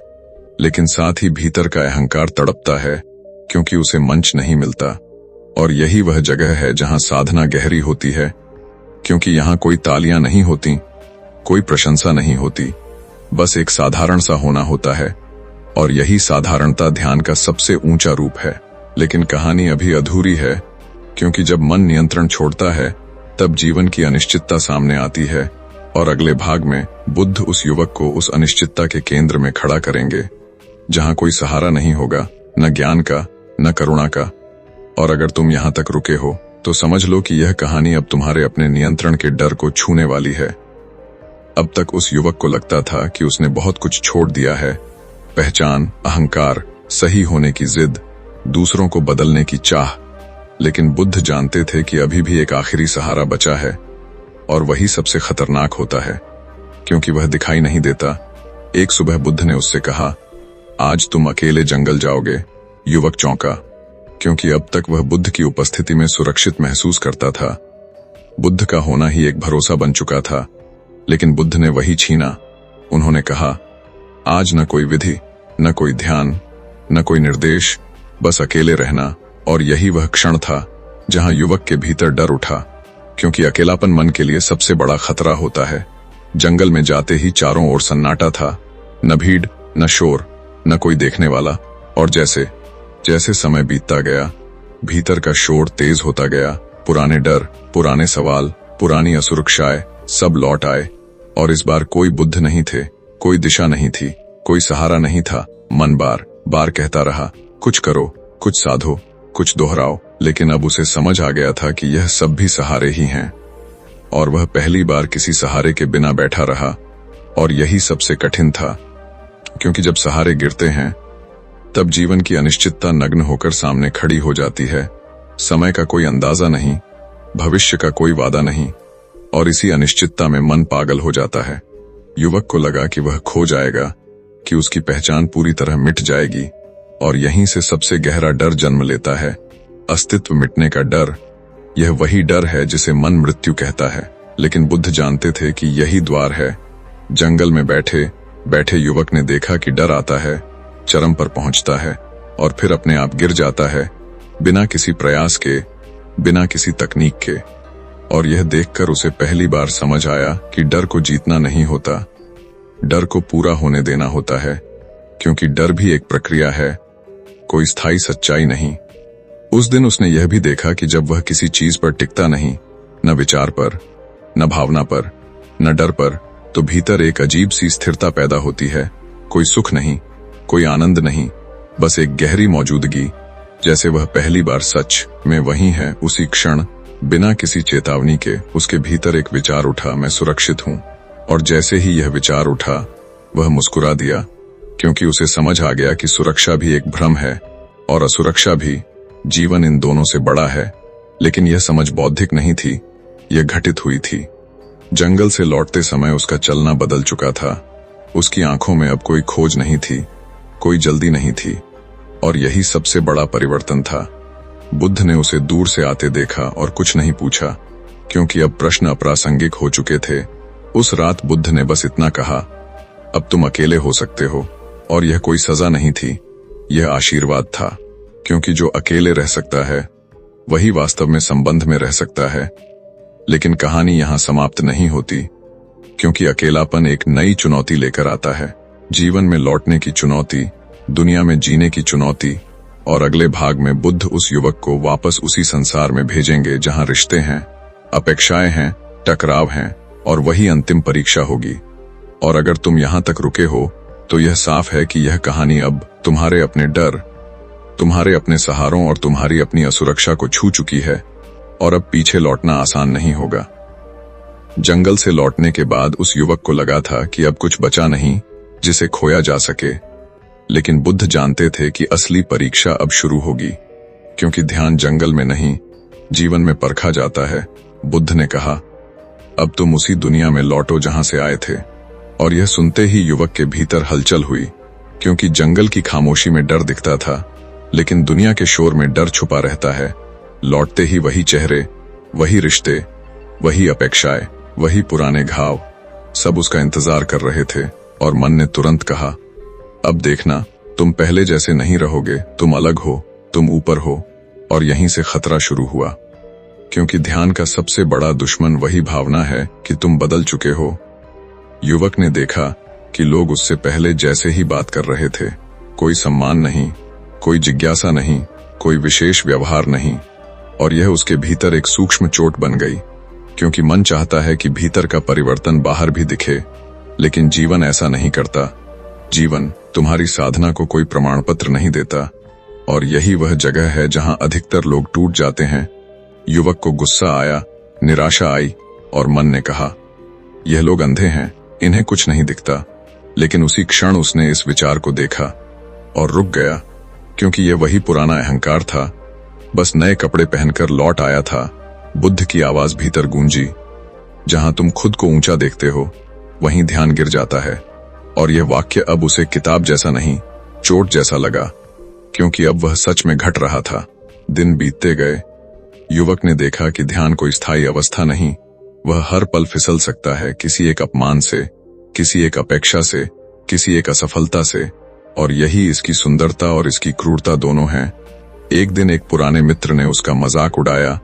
लेकिन साथ ही भीतर का अहंकार तड़पता है, क्योंकि उसे मंच नहीं मिलता। और यही वह जगह है जहां साधना गहरी होती है, क्योंकि यहां कोई तालियां नहीं होती, कोई प्रशंसा नहीं होती, बस एक साधारण सा होना होता है। और यही साधारणता ध्यान का सबसे ऊंचा रूप है। लेकिन कहानी अभी अधूरी है, क्योंकि जब मन नियंत्रण छोड़ता है तब जीवन की अनिश्चितता सामने आती है। और अगले भाग में बुद्ध उस युवक को उस अनिश्चितता के केंद्र में खड़ा करेंगे जहां कोई सहारा नहीं होगा, न ज्ञान का न करुणा का। और अगर तुम यहां तक रुके हो तो समझ लो कि यह कहानी अब तुम्हारे अपने नियंत्रण के डर को छूने वाली है। अब तक उस युवक को लगता था कि उसने बहुत कुछ छोड़ दिया है, पहचान, अहंकार, सही होने की जिद, दूसरों को बदलने की चाह। लेकिन बुद्ध जानते थे कि अभी भी एक आखिरी सहारा बचा है, और वही सबसे खतरनाक होता है क्योंकि वह दिखाई नहीं देता। एक सुबह बुद्ध ने उससे कहा, आज तुम अकेले जंगल जाओगे। युवक चौंका, क्योंकि अब तक वह बुद्ध की उपस्थिति में सुरक्षित महसूस करता था। बुद्ध का होना ही एक भरोसा बन चुका था, लेकिन बुद्ध ने वही छीना। उन्होंने कहा, आज न कोई विधि, न कोई ध्यान, न कोई निर्देश, बस अकेले रहना। और यही वह क्षण था जहां युवक के भीतर डर उठा, क्योंकि अकेलापन मन के लिए सबसे बड़ा खतरा होता है। जंगल में जाते ही चारों ओर सन्नाटा था, न भीड़, न शोर, न कोई देखने वाला। और जैसे जैसे समय बीतता गया, भीतर का शोर तेज होता गया। पुराने डर, पुराने सवाल, पुरानी असुरक्षाएं सब लौट आए। और इस बार कोई बुद्ध नहीं थे, कोई दिशा नहीं थी, कोई सहारा नहीं था। मन बार बार कहता रहा, कुछ करो, कुछ साधो, कुछ दोहराओ। लेकिन अब उसे समझ आ गया था कि यह सब भी सहारे ही हैं, और वह पहली बार किसी सहारे के बिना बैठा रहा। और यही सबसे कठिन था, क्योंकि जब सहारे गिरते हैं तब जीवन की अनिश्चितता नग्न होकर सामने खड़ी हो जाती है। समय का कोई अंदाजा नहीं, भविष्य का कोई वादा नहीं, और इसी अनिश्चितता में मन पागल हो जाता है। युवक को लगा कि वह खो जाएगा, कि उसकी पहचान पूरी तरह मिट जाएगी। और यहीं से सबसे गहरा डर जन्म लेता है, अस्तित्व मिटने का डर। यह वही डर है जिसे मन मृत्यु कहता है। लेकिन बुद्ध जानते थे कि यही द्वार है। जंगल में बैठे बैठे युवक ने देखा कि डर आता है, चरम पर पहुंचता है, और फिर अपने आप गिर जाता है, बिना किसी प्रयास के, बिना किसी तकनीक के। और यह देखकर उसे पहली बार समझ आया कि डर को जीतना नहीं होता, डर को पूरा होने देना होता है। क्योंकि डर भी एक प्रक्रिया है, कोई स्थायी सच्चाई नहीं। उस दिन उसने यह भी देखा कि जब वह किसी चीज पर टिकता नहीं, न विचार पर, न भावना पर, न डर पर, तो भीतर एक अजीब सी स्थिरता पैदा होती है। कोई सुख नहीं, कोई आनंद नहीं, बस एक गहरी मौजूदगी, जैसे वह पहली बार सच में वही है। उसी क्षण बिना किसी चेतावनी के उसके भीतर एक विचार उठा, मैं सुरक्षित हूं। और जैसे ही यह विचार उठा, वह मुस्कुरा दिया, क्योंकि उसे समझ आ गया कि सुरक्षा भी एक भ्रम है और असुरक्षा भी। जीवन इन दोनों से बड़ा है। लेकिन यह समझ बौद्धिक नहीं थी, यह घटित हुई थी। जंगल से लौटते समय उसका चलना बदल चुका था। उसकी आंखों में अब कोई खोज नहीं थी, कोई जल्दी नहीं थी, और यही सबसे बड़ा परिवर्तन था। बुद्ध ने उसे दूर से आते देखा और कुछ नहीं पूछा, क्योंकि अब प्रश्न अप्रासंगिक हो चुके थे। उस रात बुद्ध ने बस इतना कहा, अब तुम अकेले हो सकते हो। और यह कोई सजा नहीं थी, यह आशीर्वाद था, क्योंकि जो अकेले रह सकता है वही वास्तव में संबंध में रह सकता है। लेकिन कहानी यहां समाप्त नहीं होती, क्योंकि अकेलापन एक नई चुनौती लेकर आता है। जीवन में लौटने की चुनौती, दुनिया में जीने की चुनौती। और अगले भाग में बुद्ध उस युवक को वापस उसी संसार में भेजेंगे जहां रिश्ते हैं, अपेक्षाएं हैं, टकराव हैं, और वही अंतिम परीक्षा होगी। और अगर तुम यहां तक रुके हो तो यह साफ है कि यह कहानी अब तुम्हारे अपने डर, तुम्हारे अपने सहारों और तुम्हारी अपनी असुरक्षा को छू चुकी है। और अब पीछे लौटना आसान नहीं होगा। जंगल से लौटने के बाद उस युवक को लगा था कि अब कुछ बचा नहीं जिसे खोया जा सके। लेकिन बुद्ध जानते थे कि असली परीक्षा अब शुरू होगी, क्योंकि ध्यान जंगल में नहीं, जीवन में परखा जाता है। बुद्ध ने कहा, अब तुम उसी दुनिया में लौटो जहां से आए थे। और यह सुनते ही युवक के भीतर हलचल हुई, क्योंकि जंगल की खामोशी में डर दिखता था, लेकिन दुनिया के शोर में डर छुपा रहता है। लौटते ही वही चेहरे, वही रिश्ते, वही अपेक्षाएं, वही पुराने घाव, सब उसका इंतजार कर रहे थे। और मन ने तुरंत कहा, अब देखना, तुम पहले जैसे नहीं रहोगे, तुम अलग हो, तुम ऊपर हो। और यहीं से खतरा शुरू हुआ, क्योंकि ध्यान का सबसे बड़ा दुश्मन वही भावना है कि तुम बदल चुके हो। युवक ने देखा कि लोग उससे पहले जैसे ही बात कर रहे थे, कोई सम्मान नहीं, कोई जिज्ञासा नहीं, कोई विशेष व्यवहार नहीं। और यह उसके भीतर एक सूक्ष्म चोट बन गई, क्योंकि मन चाहता है कि भीतर का परिवर्तन बाहर भी दिखे, लेकिन जीवन ऐसा नहीं करता। जीवन तुम्हारी साधना को कोई प्रमाण पत्र नहीं देता, और यही वह जगह है जहां अधिकतर लोग टूट जाते हैं। युवक को गुस्सा आया, निराशा आई, और मन ने कहा, यह लोग अंधे हैं, इन्हें कुछ नहीं दिखता। लेकिन उसी क्षण उसने इस विचार को देखा और रुक गया, क्योंकि यह वही पुराना अहंकार था, बस नए कपड़े पहनकर लौट आया था। बुद्ध की आवाज भीतर गूंजी, जहां तुम खुद को ऊंचा देखते हो वहीं ध्यान गिर जाता है। और यह वाक्य अब उसे किताब जैसा नहीं, चोट जैसा लगा, क्योंकि अब वह सच में घट रहा था। दिन बीतते गए। युवक ने देखा कि ध्यान कोई स्थायी अवस्था नहीं, वह हर पल फिसल सकता है, किसी एक अपमान से, किसी एक अपेक्षा से, किसी एक असफलता से। और यही इसकी सुंदरता और इसकी क्रूरता दोनों हैं। एक दिन एक पुराने मित्र ने उसका मजाक उड़ाया,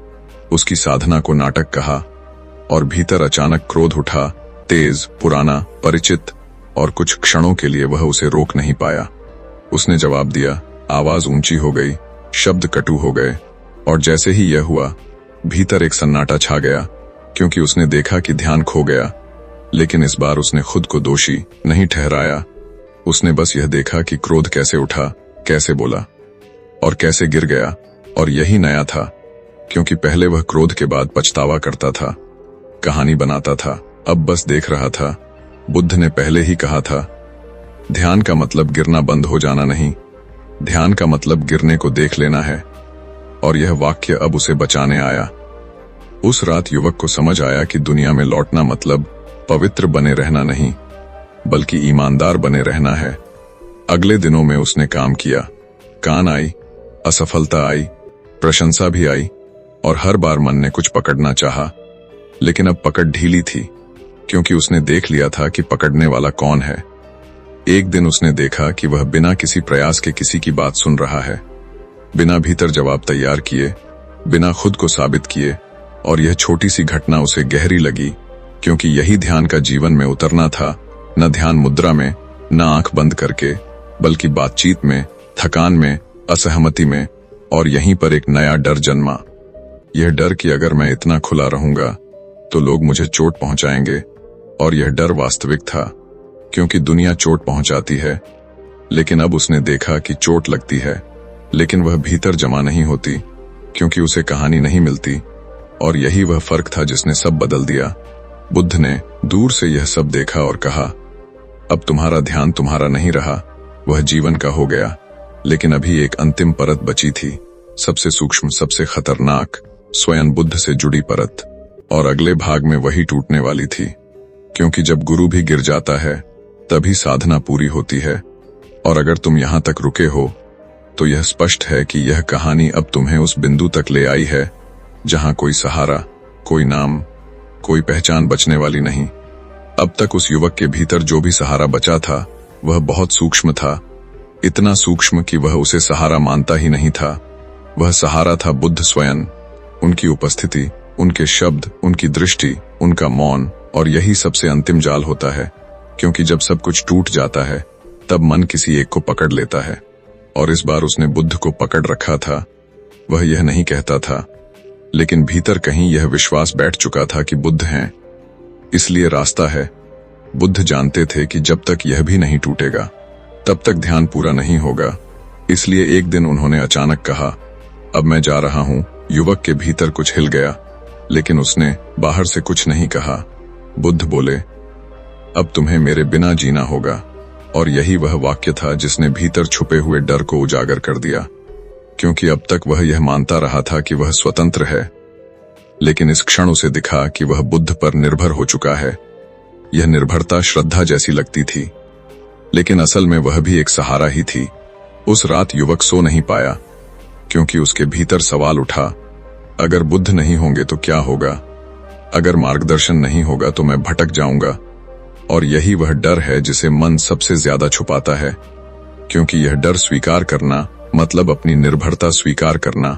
उसकी साधना को नाटक कहा, और भीतर अचानक क्रोध उठा, तेज, पुराना, परिचित, और कुछ क्षणों के लिए वह उसे रोक नहीं पाया। उसने जवाब दिया, आवाज ऊंची हो गई, शब्द कटु हो गए, और जैसे ही यह हुआ, भीतर एक सन्नाटा छा गया, क्योंकि उसने देखा कि ध्यान खो गया। लेकिन इस बार उसने खुद को दोषी नहीं ठहराया। उसने बस यह देखा कि क्रोध कैसे उठा, कैसे बोला, और कैसे गिर गया। और यही नया था, क्योंकि पहले वह क्रोध के बाद पछतावा करता था, कहानी बनाता था, अब बस देख रहा था। बुद्ध ने पहले ही कहा था, ध्यान का मतलब गिरना बंद हो जाना नहीं, ध्यान का मतलब गिरने को देख लेना है। और यह वाक्य अब उसे बचाने आया। उस रात युवक को समझ आया कि दुनिया में लौटना मतलब पवित्र बने रहना नहीं, बल्कि ईमानदार बने रहना है। अगले दिनों में उसने काम किया, कान आई, असफलता आई, प्रशंसा भी आई, और हर बार मन ने कुछ पकड़ना चाहा, लेकिन अब पकड़ ढीली थी, क्योंकि उसने देख लिया था कि पकड़ने वाला कौन है। एक दिन उसने देखा कि वह बिना किसी प्रयास के किसी की बात सुन रहा है, बिना भीतर जवाब तैयार किए, बिना खुद को साबित किए। और यह छोटी सी घटना उसे गहरी लगी, क्योंकि यही ध्यान का जीवन में उतरना था। न ध्यान मुद्रा में, न आंख बंद करके, बल्कि बातचीत में, थकान में, असहमति में। और यहीं पर एक नया डर जन्मा, यह डर कि अगर मैं इतना खुला रहूंगा तो लोग मुझे चोट पहुंचाएंगे। और यह डर वास्तविक था, क्योंकि दुनिया चोट पहुंचाती है। लेकिन अब उसने देखा कि चोट लगती है, लेकिन वह भीतर जमा नहीं होती, क्योंकि उसे कहानी नहीं मिलती। और यही वह फर्क था जिसने सब बदल दिया। बुद्ध ने दूर से यह सब देखा और कहा, अब तुम्हारा ध्यान तुम्हारा नहीं रहा, वह जीवन का हो गया। लेकिन अभी एक अंतिम परत बची थी, सबसे सूक्ष्म, सबसे खतरनाक, स्वयं बुद्ध से जुड़ी परत। और अगले भाग में वही टूटने वाली थी, क्योंकि जब गुरु भी गिर जाता है तभी साधना पूरी होती है। और अगर तुम यहां तक रुके हो तो यह स्पष्ट है कि यह कहानी अब तुम्हें उस बिंदु तक ले आई है जहां कोई सहारा, कोई नाम, कोई पहचान बचने वाली नहीं। अब तक उस युवक के भीतर जो भी सहारा बचा था वह बहुत सूक्ष्म था, इतना सूक्ष्म कि वह उसे सहारा मानता ही नहीं था। वह सहारा था बुद्ध स्वयं, उनकी उपस्थिति, उनके शब्द, उनकी दृष्टि, उनका मौन। और यही सबसे अंतिम जाल होता है, क्योंकि जब सब कुछ टूट जाता है तब मन किसी एक को पकड़ लेता है। और इस बार उसने बुद्ध को पकड़ रखा था। वह यह नहीं कहता था, लेकिन भीतर कहीं यह विश्वास बैठ चुका था कि बुद्ध हैं, इसलिए रास्ता है। बुद्ध जानते थे कि जब तक यह भी नहीं टूटेगा तब तक ध्यान पूरा नहीं होगा। इसलिए एक दिन उन्होंने अचानक कहा, अब मैं जा रहा हूं। युवक के भीतर कुछ हिल गया, लेकिन उसने बाहर से कुछ नहीं कहा। बुद्ध बोले, अब तुम्हें मेरे बिना जीना होगा। और यही वह वाक्य था जिसने भीतर छुपे हुए डर को उजागर कर दिया, क्योंकि अब तक वह यह मानता रहा था कि वह स्वतंत्र है, लेकिन इस क्षण उसे दिखा कि वह बुद्ध पर निर्भर हो चुका है। यह निर्भरता श्रद्धा जैसी लगती थी, लेकिन असल में वह भी एक सहारा ही थी। उस रात युवक सो नहीं पाया, क्योंकि उसके भीतर सवाल उठा, अगर बुद्ध नहीं होंगे तो क्या होगा? अगर मार्गदर्शन नहीं होगा तो मैं भटक जाऊंगा। और यही वह डर है जिसे मन सबसे ज्यादा छुपाता है, क्योंकि यह डर स्वीकार करना मतलब अपनी निर्भरता स्वीकार करना।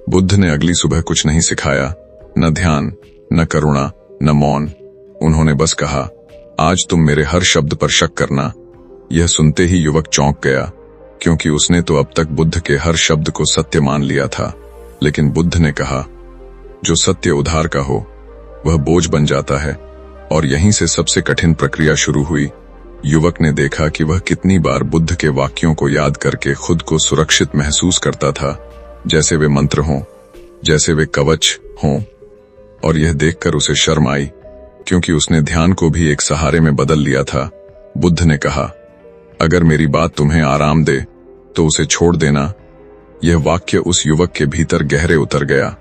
बुद्ध ने अगली सुबह कुछ नहीं सिखाया, न ध्यान, न करुणा, न मौन। उन्होंने बस कहा, आज तुम मेरे हर शब्द पर शक करना। यह सुनते ही युवक चौंक गया, क्योंकि उसने तो अब तक बुद्ध के हर शब्द को सत्य मान लिया था। लेकिन बुद्ध ने कहा, जो सत्य उधार का हो वह बोझ बन जाता है। और यहीं से सबसे कठिन प्रक्रिया शुरू हुई। युवक ने देखा कि वह कितनी बार बुद्ध के वाक्यों को याद करके खुद को सुरक्षित महसूस करता था, जैसे वे मंत्र हों, जैसे वे कवच हों। और यह देखकर उसे शर्म आई, क्योंकि उसने ध्यान को भी एक सहारे में बदल लिया था। बुद्ध ने कहा, अगर मेरी बात तुम्हें आराम दे तो उसे छोड़ देना। यह वाक्य उस युवक के भीतर गहरे उतर गया,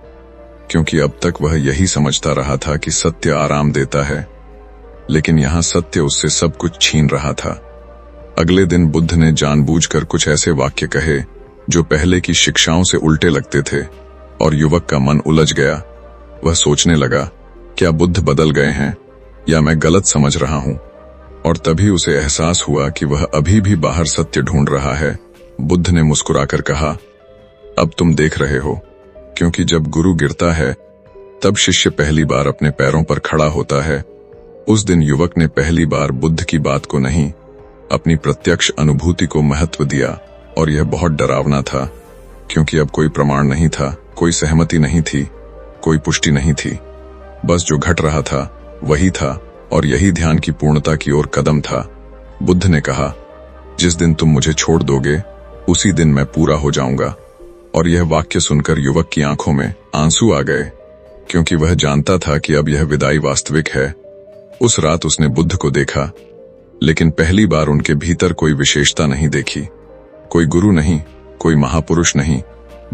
क्योंकि अब तक वह यही समझता रहा था कि सत्य आराम देता है, लेकिन यहां सत्य उससे सब कुछ छीन रहा था। अगले दिन बुद्ध ने जानबूझकर कुछ ऐसे वाक्य कहे जो पहले की शिक्षाओं से उल्टे लगते थे, और युवक का मन उलझ गया। वह सोचने लगा, क्या बुद्ध बदल गए हैं या मैं गलत समझ रहा हूं? और तभी उसे एहसास हुआ कि वह अभी भी बाहर सत्य ढूंढ रहा है। बुद्ध ने मुस्कुराकर कहा, अब तुम देख रहे हो, क्योंकि जब गुरु गिरता है तब शिष्य पहली बार अपने पैरों पर खड़ा होता है। उस दिन युवक ने पहली बार बुद्ध की बात को नहीं, अपनी प्रत्यक्ष अनुभूति को महत्व दिया। और यह बहुत डरावना था, क्योंकि अब कोई प्रमाण नहीं था, कोई सहमति नहीं थी, कोई पुष्टि नहीं थी। बस जो घट रहा था वही था, और यही ध्यान की पूर्णता की ओर कदम था। बुद्ध ने कहा, जिस दिन तुम मुझे छोड़ दोगे उसी दिन मैं पूरा हो जाऊंगा। और यह वाक्य सुनकर युवक की आंखों में आंसू आ गए, क्योंकि वह जानता था कि अब यह विदाई वास्तविक है। उस रात उसने बुद्ध को देखा, लेकिन पहली बार उनके भीतर कोई विशेषता नहीं देखी। कोई गुरु नहीं, कोई महापुरुष नहीं,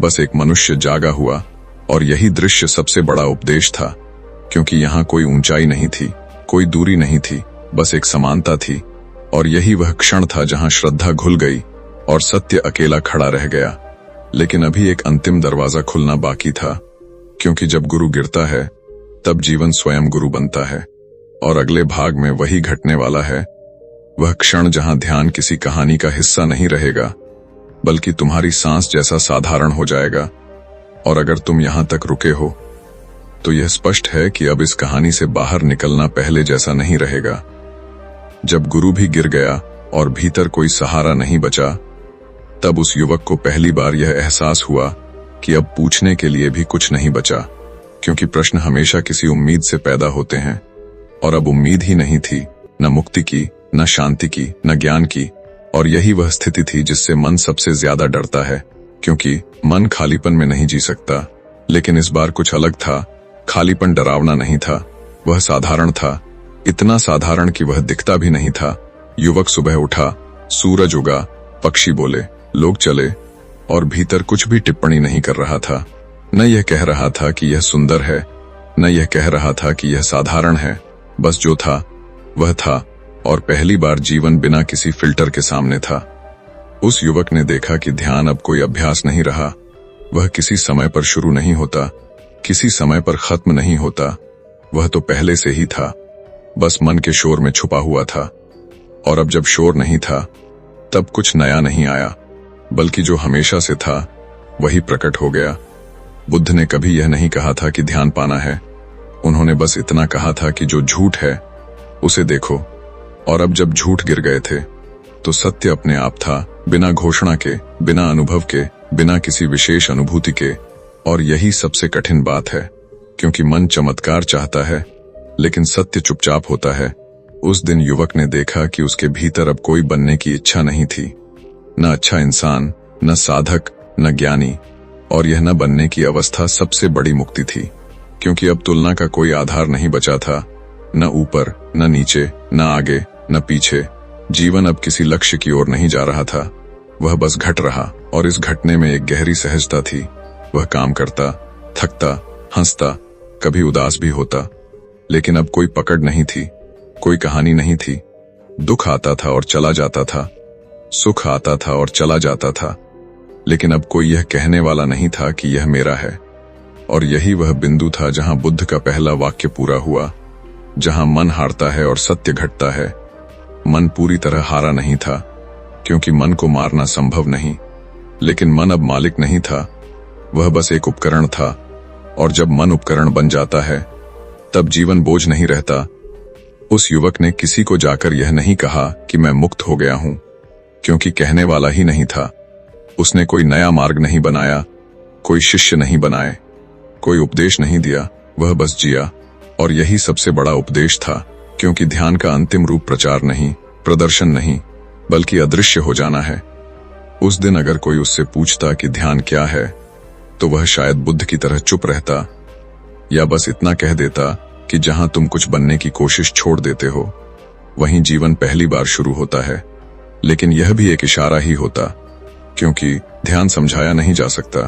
बस एक मनुष्य जागा हुआ। और यही दृश्य सबसे बड़ा उपदेश था, क्योंकि यहाँ कोई ऊंचाई नहीं थी, कोई दूरी नहीं थी, बस एक समानता थी। और यही वह क्षण था जहां श्रद्धा घुल गई और सत्य अकेला खड़ा रह गया। लेकिन अभी एक अंतिम दरवाजा खुलना बाकी था, क्योंकि जब गुरु गिरता है तब जीवन स्वयं गुरु बनता है। और अगले भाग में वही घटने वाला है, वह क्षण जहां ध्यान किसी कहानी का हिस्सा नहीं रहेगा, बल्कि तुम्हारी सांस जैसा साधारण हो जाएगा। और अगर तुम यहां तक रुके हो तो यह स्पष्ट है कि अब इस कहानी से बाहर निकलना पहले जैसा नहीं रहेगा। जब गुरु भी गिर गया और भीतर कोई सहारा नहीं बचा, तब उस युवक को पहली बार यह एहसास हुआ कि अब पूछने के लिए भी कुछ नहीं बचा, क्योंकि प्रश्न हमेशा किसी उम्मीद से पैदा होते हैं। और अब उम्मीद ही नहीं थी, न मुक्ति की, न शांति की, न ज्ञान की। और यही वह स्थिति थी जिससे मन सबसे ज्यादा डरता है, क्योंकि मन खालीपन में नहीं जी सकता। लेकिन इस बार कुछ अलग था। खालीपन डरावना नहीं था, वह साधारण था, इतना साधारण कि वह दिखता भी नहीं था। युवक सुबह उठा, सूरज उगा, पक्षी बोले, लोग चले, और भीतर कुछ भी टिप्पणी नहीं कर रहा था। न यह कह रहा था कि यह सुंदर है, न यह कह रहा था कि यह साधारण है। बस जो था वह था, और पहली बार जीवन बिना किसी फिल्टर के सामने था। उस युवक ने देखा कि ध्यान अब कोई अभ्यास नहीं रहा। वह किसी समय पर शुरू नहीं होता, किसी समय पर खत्म नहीं होता। वह तो पहले से ही था, बस मन के शोर में छुपा हुआ था। और अब जब शोर नहीं था तब कुछ नया नहीं आया, बल्कि जो हमेशा से था वही प्रकट हो गया। बुद्ध ने कभी यह नहीं कहा था कि ध्यान पाना है, उन्होंने बस इतना कहा था कि जो झूठ है उसे देखो। और अब जब झूठ गिर गए थे तो सत्य अपने आप था, बिना घोषणा के, बिना अनुभव के, बिना किसी विशेष अनुभूति के। और यही सबसे कठिन बात है, क्योंकि मन चमत्कार चाहता है, लेकिन सत्य चुपचाप होता है। उस दिन युवक ने देखा कि उसके भीतर अब कोई बनने की इच्छा नहीं थी, न अच्छा इंसान, न साधक, न ज्ञानी। और यह न बनने की अवस्था सबसे बड़ी मुक्ति थी, क्योंकि अब तुलना का कोई आधार नहीं बचा था, न ऊपर, न नीचे, न आगे, न पीछे। जीवन अब किसी लक्ष्य की ओर नहीं जा रहा था, वह बस घट रहा। और इस घटने में एक गहरी सहजता थी। वह काम करता, थकता, हंसता, कभी उदास भी होता, लेकिन अब कोई पकड़ नहीं थी, कोई कहानी नहीं थी। दुख आता था और चला जाता था, सुख आता था और चला जाता था, लेकिन अब कोई यह कहने वाला नहीं था कि यह मेरा है। और यही वह बिंदु था जहां बुद्ध का पहला वाक्य पूरा हुआ, जहां मन हारता है और सत्य घटता है। मन पूरी तरह हारा नहीं था, क्योंकि मन को मारना संभव नहीं, लेकिन मन अब मालिक नहीं था, वह बस एक उपकरण था। और जब मन उपकरण बन जाता है तब जीवन बोझ नहीं रहता। उस युवक ने किसी को जाकर यह नहीं कहा कि मैं मुक्त हो गया हूं, क्योंकि कहने वाला ही नहीं था। उसने कोई नया मार्ग नहीं बनाया, कोई शिष्य नहीं बनाए, कोई उपदेश नहीं दिया, वह बस जिया। और यही सबसे बड़ा उपदेश था, क्योंकि ध्यान का अंतिम रूप प्रचार नहीं, प्रदर्शन नहीं, बल्कि अदृश्य हो जाना है। उस दिन अगर कोई उससे पूछता कि ध्यान क्या है, तो वह शायद बुद्ध की तरह चुप रहता, या बस इतना कह देता कि जहां तुम कुछ बनने की कोशिश छोड़ देते हो, वहीं जीवन पहली बार शुरू होता है। लेकिन यह भी एक इशारा ही होता, क्योंकि ध्यान समझाया नहीं जा सकता।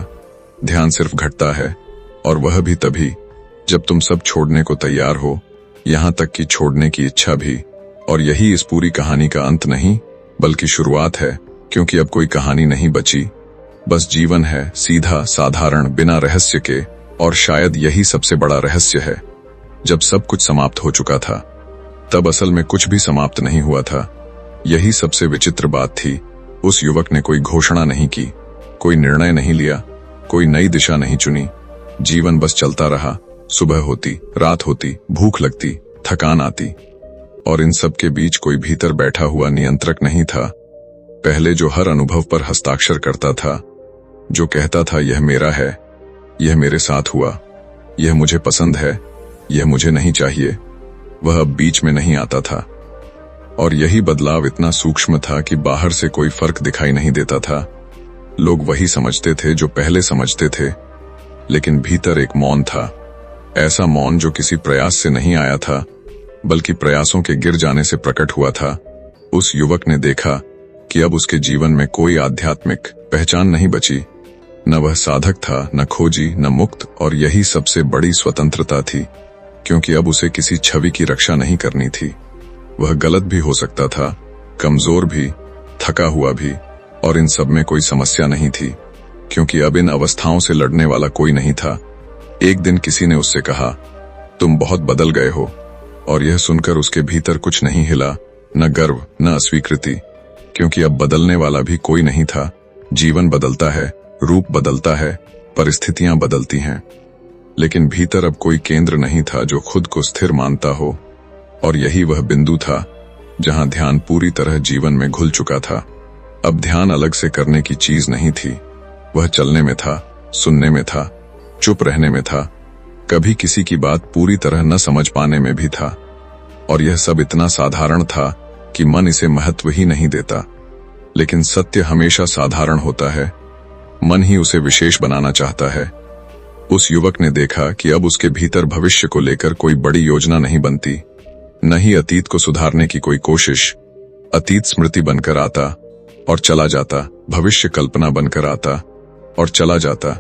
ध्यान सिर्फ घटता है, और वह भी तभी जब तुम सब छोड़ने को तैयार हो, यहां तक कि छोड़ने की इच्छा भी। और यही इस पूरी कहानी का अंत नहीं, बल्कि शुरुआत है, क्योंकि अब कोई कहानी नहीं बची, बस जीवन है, सीधा, साधारण, बिना रहस्य के। और शायद यही सबसे बड़ा रहस्य है। जब सब कुछ समाप्त हो चुका था, तब असल में कुछ भी समाप्त नहीं हुआ था। यही सबसे विचित्र बात थी। उस युवक ने कोई घोषणा नहीं की, कोई निर्णय नहीं लिया, कोई नई दिशा नहीं चुनी। जीवन बस चलता रहा। सुबह होती, रात होती, भूख लगती, थकान आती, और इन सब के बीच कोई भीतर बैठा हुआ नियंत्रक नहीं था, पहले जो हर अनुभव पर हस्ताक्षर करता था, जो कहता था यह मेरा है, यह मेरे साथ हुआ, यह मुझे पसंद है, यह मुझे नहीं चाहिए। वह अब बीच में नहीं आता था। और यही बदलाव इतना सूक्ष्म था कि बाहर से कोई फर्क दिखाई नहीं देता था। लोग वही समझते थे जो पहले समझते थे, लेकिन भीतर एक मौन था। ऐसा मौन जो किसी प्रयास से नहीं आया था, बल्कि प्रयासों के गिर जाने से प्रकट हुआ था। उस युवक ने देखा कि अब उसके जीवन में कोई आध्यात्मिक पहचान नहीं बची। न वह साधक था, न खोजी, न मुक्त, और यही सबसे बड़ी स्वतंत्रता थी, क्योंकि अब उसे किसी छवि की रक्षा नहीं करनी थी। वह गलत भी हो सकता था, कमजोर भी, थका हुआ भी, और इन सब में कोई समस्या नहीं थी, क्योंकि अब इन अवस्थाओं से लड़ने वाला कोई नहीं था। एक दिन किसी ने उससे कहा, तुम बहुत बदल गए हो, और यह सुनकर उसके भीतर कुछ नहीं हिला, न गर्व, न अस्वीकृति, क्योंकि अब बदलने वाला भी कोई नहीं था। जीवन बदलता है, रूप बदलता है, परिस्थितियां बदलती हैं, लेकिन भीतर अब कोई केंद्र नहीं था जो खुद को स्थिर मानता हो। और यही वह बिंदु था जहां ध्यान पूरी तरह जीवन में घुल चुका था। अब ध्यान अलग से करने की चीज नहीं थी, वह चलने में था, सुनने में था, चुप रहने में था, कभी किसी की बात पूरी तरह न समझ पाने में भी था। और यह सब इतना साधारण था कि मन इसे महत्व ही नहीं देता। लेकिन सत्य हमेशा साधारण होता है, मन ही उसे विशेष बनाना चाहता है। उस युवक ने देखा कि अब उसके भीतर भविष्य को लेकर कोई बड़ी योजना नहीं बनती, न ही अतीत को सुधारने की कोई कोशिश। अतीत स्मृति बनकर आता और चला जाता, भविष्य कल्पना बनकर आता और चला जाता,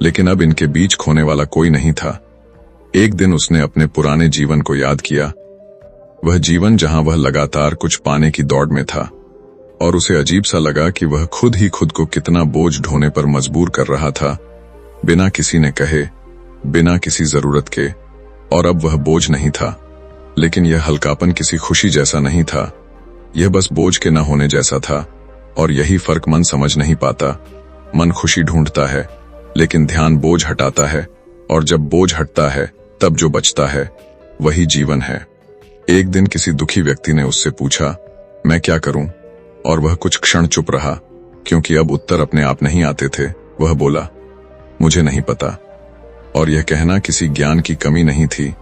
लेकिन अब इनके बीच खोने वाला कोई नहीं था। एक दिन उसने अपने पुराने जीवन को याद किया, वह जीवन जहां वह लगातार कुछ पाने की दौड़ में था, और उसे अजीब सा लगा कि वह खुद ही खुद को कितना बोझ ढोने पर मजबूर कर रहा था, बिना किसी ने कहे, बिना किसी जरूरत के। और अब वह बोझ नहीं था, लेकिन यह हल्कापन किसी खुशी जैसा नहीं था, यह बस बोझ के न होने जैसा था। और यही फर्क मन समझ नहीं पाता। मन खुशी ढूंढता है, लेकिन ध्यान बोझ हटाता है, और जब बोझ हटता है तब जो बचता है वही जीवन है। एक दिन किसी दुखी व्यक्ति ने उससे पूछा, मैं क्या करूं? और वह कुछ क्षण चुप रहा, क्योंकि अब उत्तर अपने आप नहीं आते थे। वह बोला, मुझे नहीं पता। और यह कहना किसी ज्ञान की कमी नहीं थी,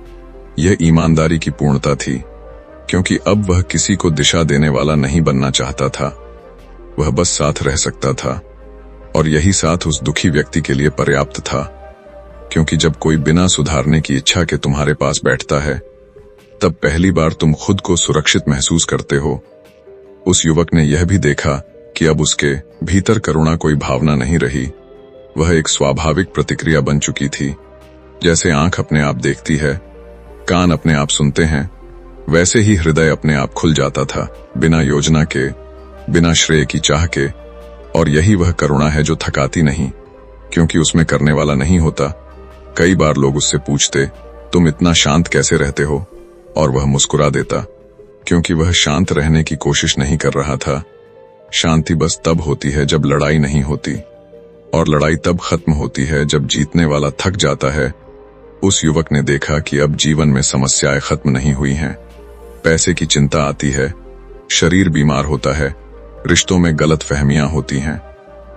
यह ईमानदारी की पूर्णता थी, क्योंकि अब वह किसी को दिशा देने वाला नहीं बनना चाहता था, वह बस साथ रह सकता था। और यही साथ उस दुखी व्यक्ति के लिए पर्याप्त था, क्योंकि जब कोई बिना सुधारने की इच्छा के तुम्हारे पास बैठता है, तब पहली बार तुम खुद को सुरक्षित महसूस करते हो। उस युवक ने यह भी देखा कि अब उसके भीतर करुणा कोई भावना नहीं रही, वह एक स्वाभाविक प्रतिक्रिया बन चुकी थी। जैसे आंख अपने आप देखती है, कान अपने आप सुनते हैं, वैसे ही हृदय अपने आप खुल जाता था, बिना योजना के, बिना श्रेय की चाह के। और यही वह करुणा है जो थकाती नहीं, क्योंकि उसमें करने वाला नहीं होता। कई बार लोग उससे पूछते, तुम इतना शांत कैसे रहते हो? और वह मुस्कुरा देता, क्योंकि वह शांत रहने की कोशिश नहीं कर रहा था। शांति बस तब होती है जब लड़ाई नहीं होती, और लड़ाई तब खत्म होती है जब जीतने वाला थक जाता है। उस युवक ने देखा कि अब जीवन में समस्याएं खत्म नहीं हुई हैं। पैसे की चिंता आती है, शरीर बीमार होता है, रिश्तों में गलत फहमियां होती हैं,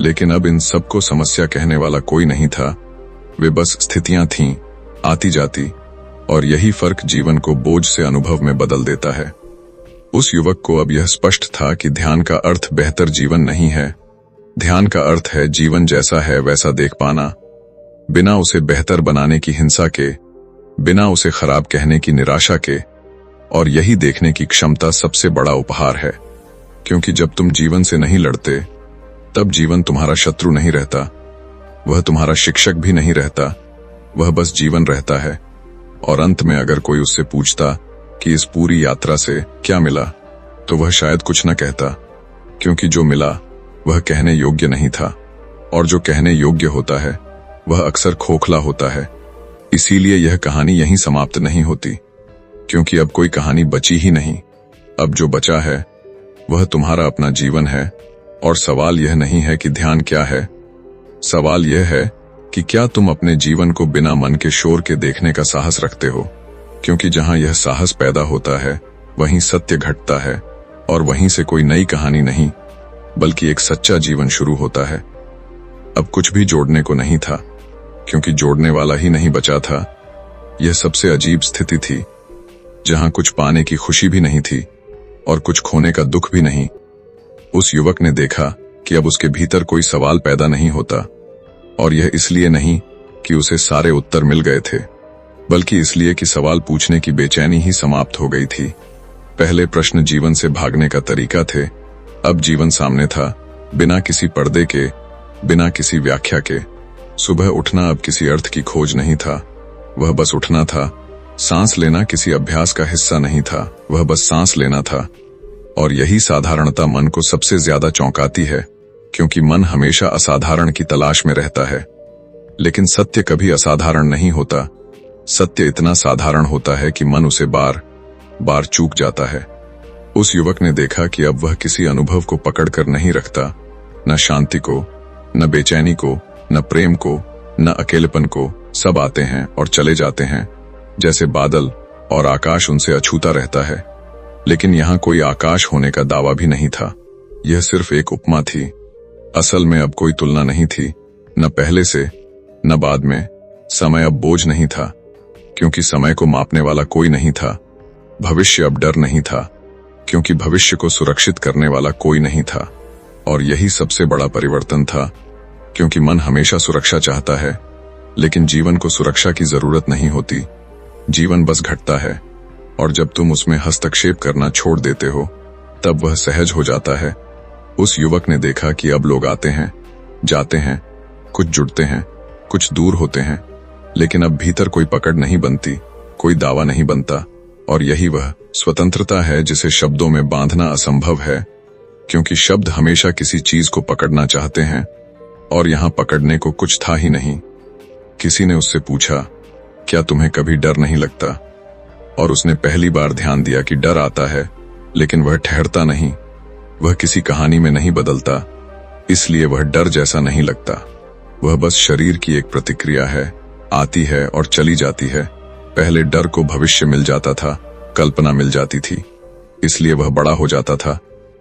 लेकिन अब इन सबको समस्या कहने वाला कोई नहीं था। वे बस स्थितियां थीं, आती जाती, और यही फर्क जीवन को बोझ से अनुभव में बदल देता है। उस युवक को अब यह स्पष्ट था कि ध्यान का अर्थ बेहतर जीवन नहीं है। ध्यान का अर्थ है जीवन जैसा है वैसा देख पाना, बिना उसे बेहतर बनाने की हिंसा के, बिना उसे खराब कहने की निराशा के। और यही देखने की क्षमता सबसे बड़ा उपहार है, क्योंकि जब तुम जीवन से नहीं लड़ते तब जीवन तुम्हारा शत्रु नहीं रहता, वह तुम्हारा शिक्षक भी नहीं रहता, वह बस जीवन रहता है। और अंत में अगर कोई उससे पूछता कि इस पूरी यात्रा से क्या मिला, तो वह शायद कुछ न कहता, क्योंकि जो मिला वह कहने योग्य नहीं था, और जो कहने योग्य होता है वह अक्सर खोखला होता है। इसीलिए यह कहानी यहीं समाप्त नहीं होती, क्योंकि अब कोई कहानी बची ही नहीं। अब जो बचा है वह तुम्हारा अपना जीवन है। और सवाल यह नहीं है कि ध्यान क्या है, सवाल यह है कि क्या तुम अपने जीवन को बिना मन के शोर के देखने का साहस रखते हो, क्योंकि जहां यह साहस पैदा होता है वहीं सत्य घटता है, और वहीं से कोई नई कहानी नहीं बल्कि एक सच्चा जीवन शुरू होता है। अब कुछ भी जोड़ने को नहीं था, क्योंकि जोड़ने वाला ही नहीं बचा था। यह सबसे अजीब स्थिति थी, जहां कुछ पाने की खुशी भी नहीं थी और कुछ खोने का दुख भी नहीं। उस युवक ने देखा कि अब उसके भीतर कोई सवाल पैदा नहीं होता, और यह इसलिए नहीं कि उसे सारे उत्तर मिल गए थे, बल्कि इसलिए कि सवाल पूछने की बेचैनी ही समाप्त हो गई थी। पहले प्रश्न जीवन से भागने का तरीका थे, अब जीवन सामने था, बिना किसी पर्दे के, बिना किसी व्याख्या के। सुबह उठना अब किसी अर्थ की खोज नहीं था, वह बस उठना था। सांस लेना किसी अभ्यास का हिस्सा नहीं था, वह बस सांस लेना था। और यही साधारणता मन को सबसे ज्यादा चौंकाती है, क्योंकि मन हमेशा असाधारण की तलाश में रहता है। लेकिन सत्य कभी असाधारण नहीं होता। सत्य इतना साधारण होता है कि मन उसे बार बार चूक जाता है। उस युवक ने देखा कि अब वह किसी अनुभव को पकड़कर नहीं रखता, न शांति को, न बेचैनी को, न प्रेम को, न अकेलेपन को। सब आते हैं और चले जाते हैं, जैसे बादल, और आकाश उनसे अछूता रहता है। लेकिन यहाँ कोई आकाश होने का दावा भी नहीं था, यह सिर्फ एक उपमा थी। असल में अब कोई तुलना नहीं थी, न पहले से न बाद में। समय अब बोझ नहीं था, क्योंकि समय को मापने वाला कोई नहीं था। भविष्य अब डर नहीं था, क्योंकि भविष्य को सुरक्षित करने वाला कोई नहीं था। और यही सबसे बड़ा परिवर्तन था, क्योंकि मन हमेशा सुरक्षा चाहता है, लेकिन जीवन को सुरक्षा की जरूरत नहीं होती। जीवन बस घटता है, और जब तुम उसमें हस्तक्षेप करना छोड़ देते हो तब वह सहज हो जाता है। उस युवक ने देखा कि अब लोग आते हैं, जाते हैं, कुछ जुड़ते हैं, कुछ दूर होते हैं, लेकिन अब भीतर कोई पकड़ नहीं बनती, कोई दावा नहीं बनता। और यही वह स्वतंत्रता है जिसे शब्दों में बांधना असंभव है, क्योंकि शब्द हमेशा किसी चीज को पकड़ना चाहते हैं, और यहां पकड़ने को कुछ था ही नहीं। किसी ने उससे पूछा, क्या तुम्हें कभी डर नहीं लगता? और उसने पहली बार ध्यान दिया कि डर आता है, लेकिन वह ठहरता नहीं, वह किसी कहानी में नहीं बदलता, इसलिए वह डर जैसा नहीं लगता। वह बस शरीर की एक प्रतिक्रिया है, आती है और चली जाती है। पहले डर को भविष्य मिल जाता था, कल्पना मिल जाती थी, इसलिए वह बड़ा हो जाता था।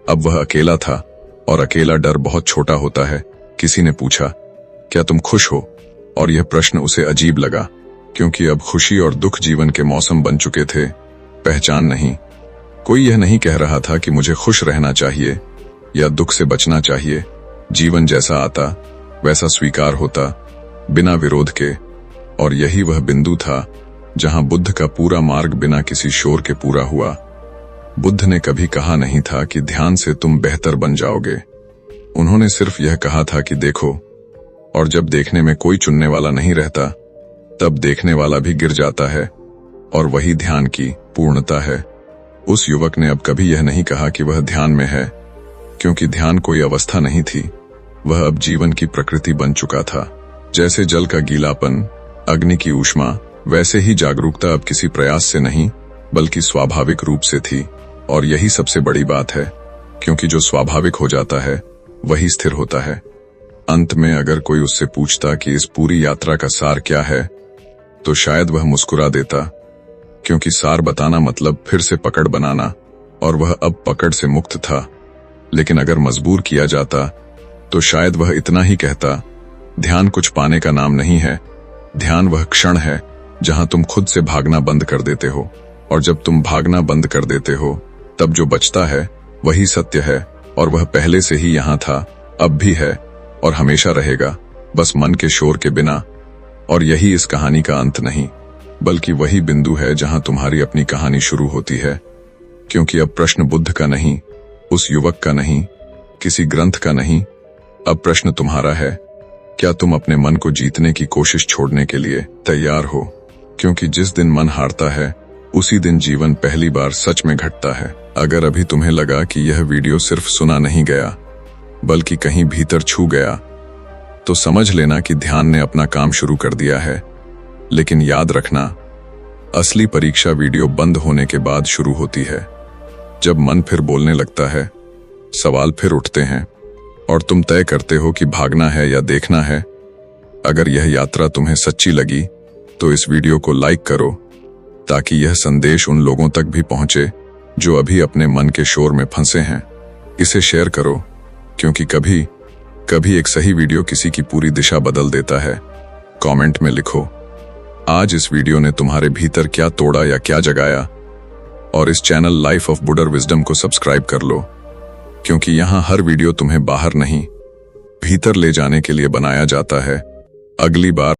अब वह अकेला था, और अकेला डर बहुत छोटा होता है। किसी ने पूछा, क्या तुम खुश हो? और यह प्रश्न उसे अजीब लगा, क्योंकि अब खुशी और दुख जीवन के मौसम बन चुके थे, पहचान नहीं। कोई यह नहीं कह रहा था कि मुझे खुश रहना चाहिए या दुख से बचना चाहिए। जीवन जैसा आता वैसा स्वीकार होता, बिना विरोध के। और यही वह बिंदु था जहां बुद्ध का पूरा मार्ग बिना किसी शोर के पूरा हुआ। बुद्ध ने कभी कहा नहीं था कि ध्यान से तुम बेहतर बन जाओगे, उन्होंने सिर्फ यह कहा था कि देखो। और जब देखने में कोई चुनने वाला नहीं रहता, तब देखने वाला भी गिर जाता है, और वही ध्यान की पूर्णता है। उस युवक ने अब कभी यह नहीं कहा कि वह ध्यान में है, क्योंकि ध्यान कोई अवस्था नहीं थी, वह अब जीवन की प्रकृति बन चुका था। जैसे जल का गीलापन, अग्नि की ऊष्मा, वैसे ही जागरूकता अब किसी प्रयास से नहीं बल्कि स्वाभाविक रूप से थी। और यही सबसे बड़ी बात है, क्योंकि जो स्वाभाविक हो जाता है वही स्थिर होता है। अंत में अगर कोई उससे पूछता कि इस पूरी यात्रा का सार क्या है, तो शायद वह मुस्कुरा देता, क्योंकि सार बताना मतलब फिर से पकड़ बनाना, और वह अब पकड़ से मुक्त था। लेकिन अगर मजबूर किया जाता तो शायद वह इतना ही कहता, ध्यान कुछ पाने का नाम नहीं है, ध्यान वह क्षण है जहां तुम खुद से भागना बंद कर देते हो। और जब तुम भागना बंद कर देते हो, तब जो बचता है वही सत्य है, और वह पहले से ही यहां था, अब भी है और हमेशा रहेगा, बस मन के शोर के बिना। और यही इस कहानी का अंत नहीं, बल्कि वही बिंदु है जहां तुम्हारी अपनी कहानी शुरू होती है। क्योंकि अब प्रश्न बुद्ध का नहीं, उस युवक का नहीं, किसी ग्रंथ का नहीं, अब प्रश्न तुम्हारा है। क्या तुम अपने मन को जीतने की कोशिश छोड़ने के लिए तैयार हो? क्योंकि जिस दिन मन हारता है, उसी दिन जीवन पहली बार सच में घटता है। अगर अभी तुम्हें लगा कि यह वीडियो सिर्फ सुना नहीं गया, बल्कि कहीं भीतर छू गया, तो समझ लेना कि ध्यान ने अपना काम शुरू कर दिया है। लेकिन याद रखना, असली परीक्षा वीडियो बंद होने के बाद शुरू होती है। जब मन फिर बोलने लगता है, सवाल फिर उठते हैं, और तुम तय करते हो कि भागना है या देखना है। अगर यह यात्रा तुम्हें सच्ची लगी, तो इस वीडियो को लाइक करो, ताकि यह संदेश उन लोगों तक भी पहुंचे जो अभी अपने मन के शोर में फंसे हैं। इसे शेयर करो, क्योंकि कभी कभी एक सही वीडियो किसी की पूरी दिशा बदल देता है। कमेंट में लिखो, आज इस वीडियो ने तुम्हारे भीतर क्या तोड़ा या क्या जगाया। और इस चैनल लाइफ ऑफ बुडर विजडम को सब्सक्राइब कर लो, क्योंकि यहाँ हर वीडियो तुम्हें बाहर नहीं, भीतर ले जाने के लिए बनाया जाता है। अगली बार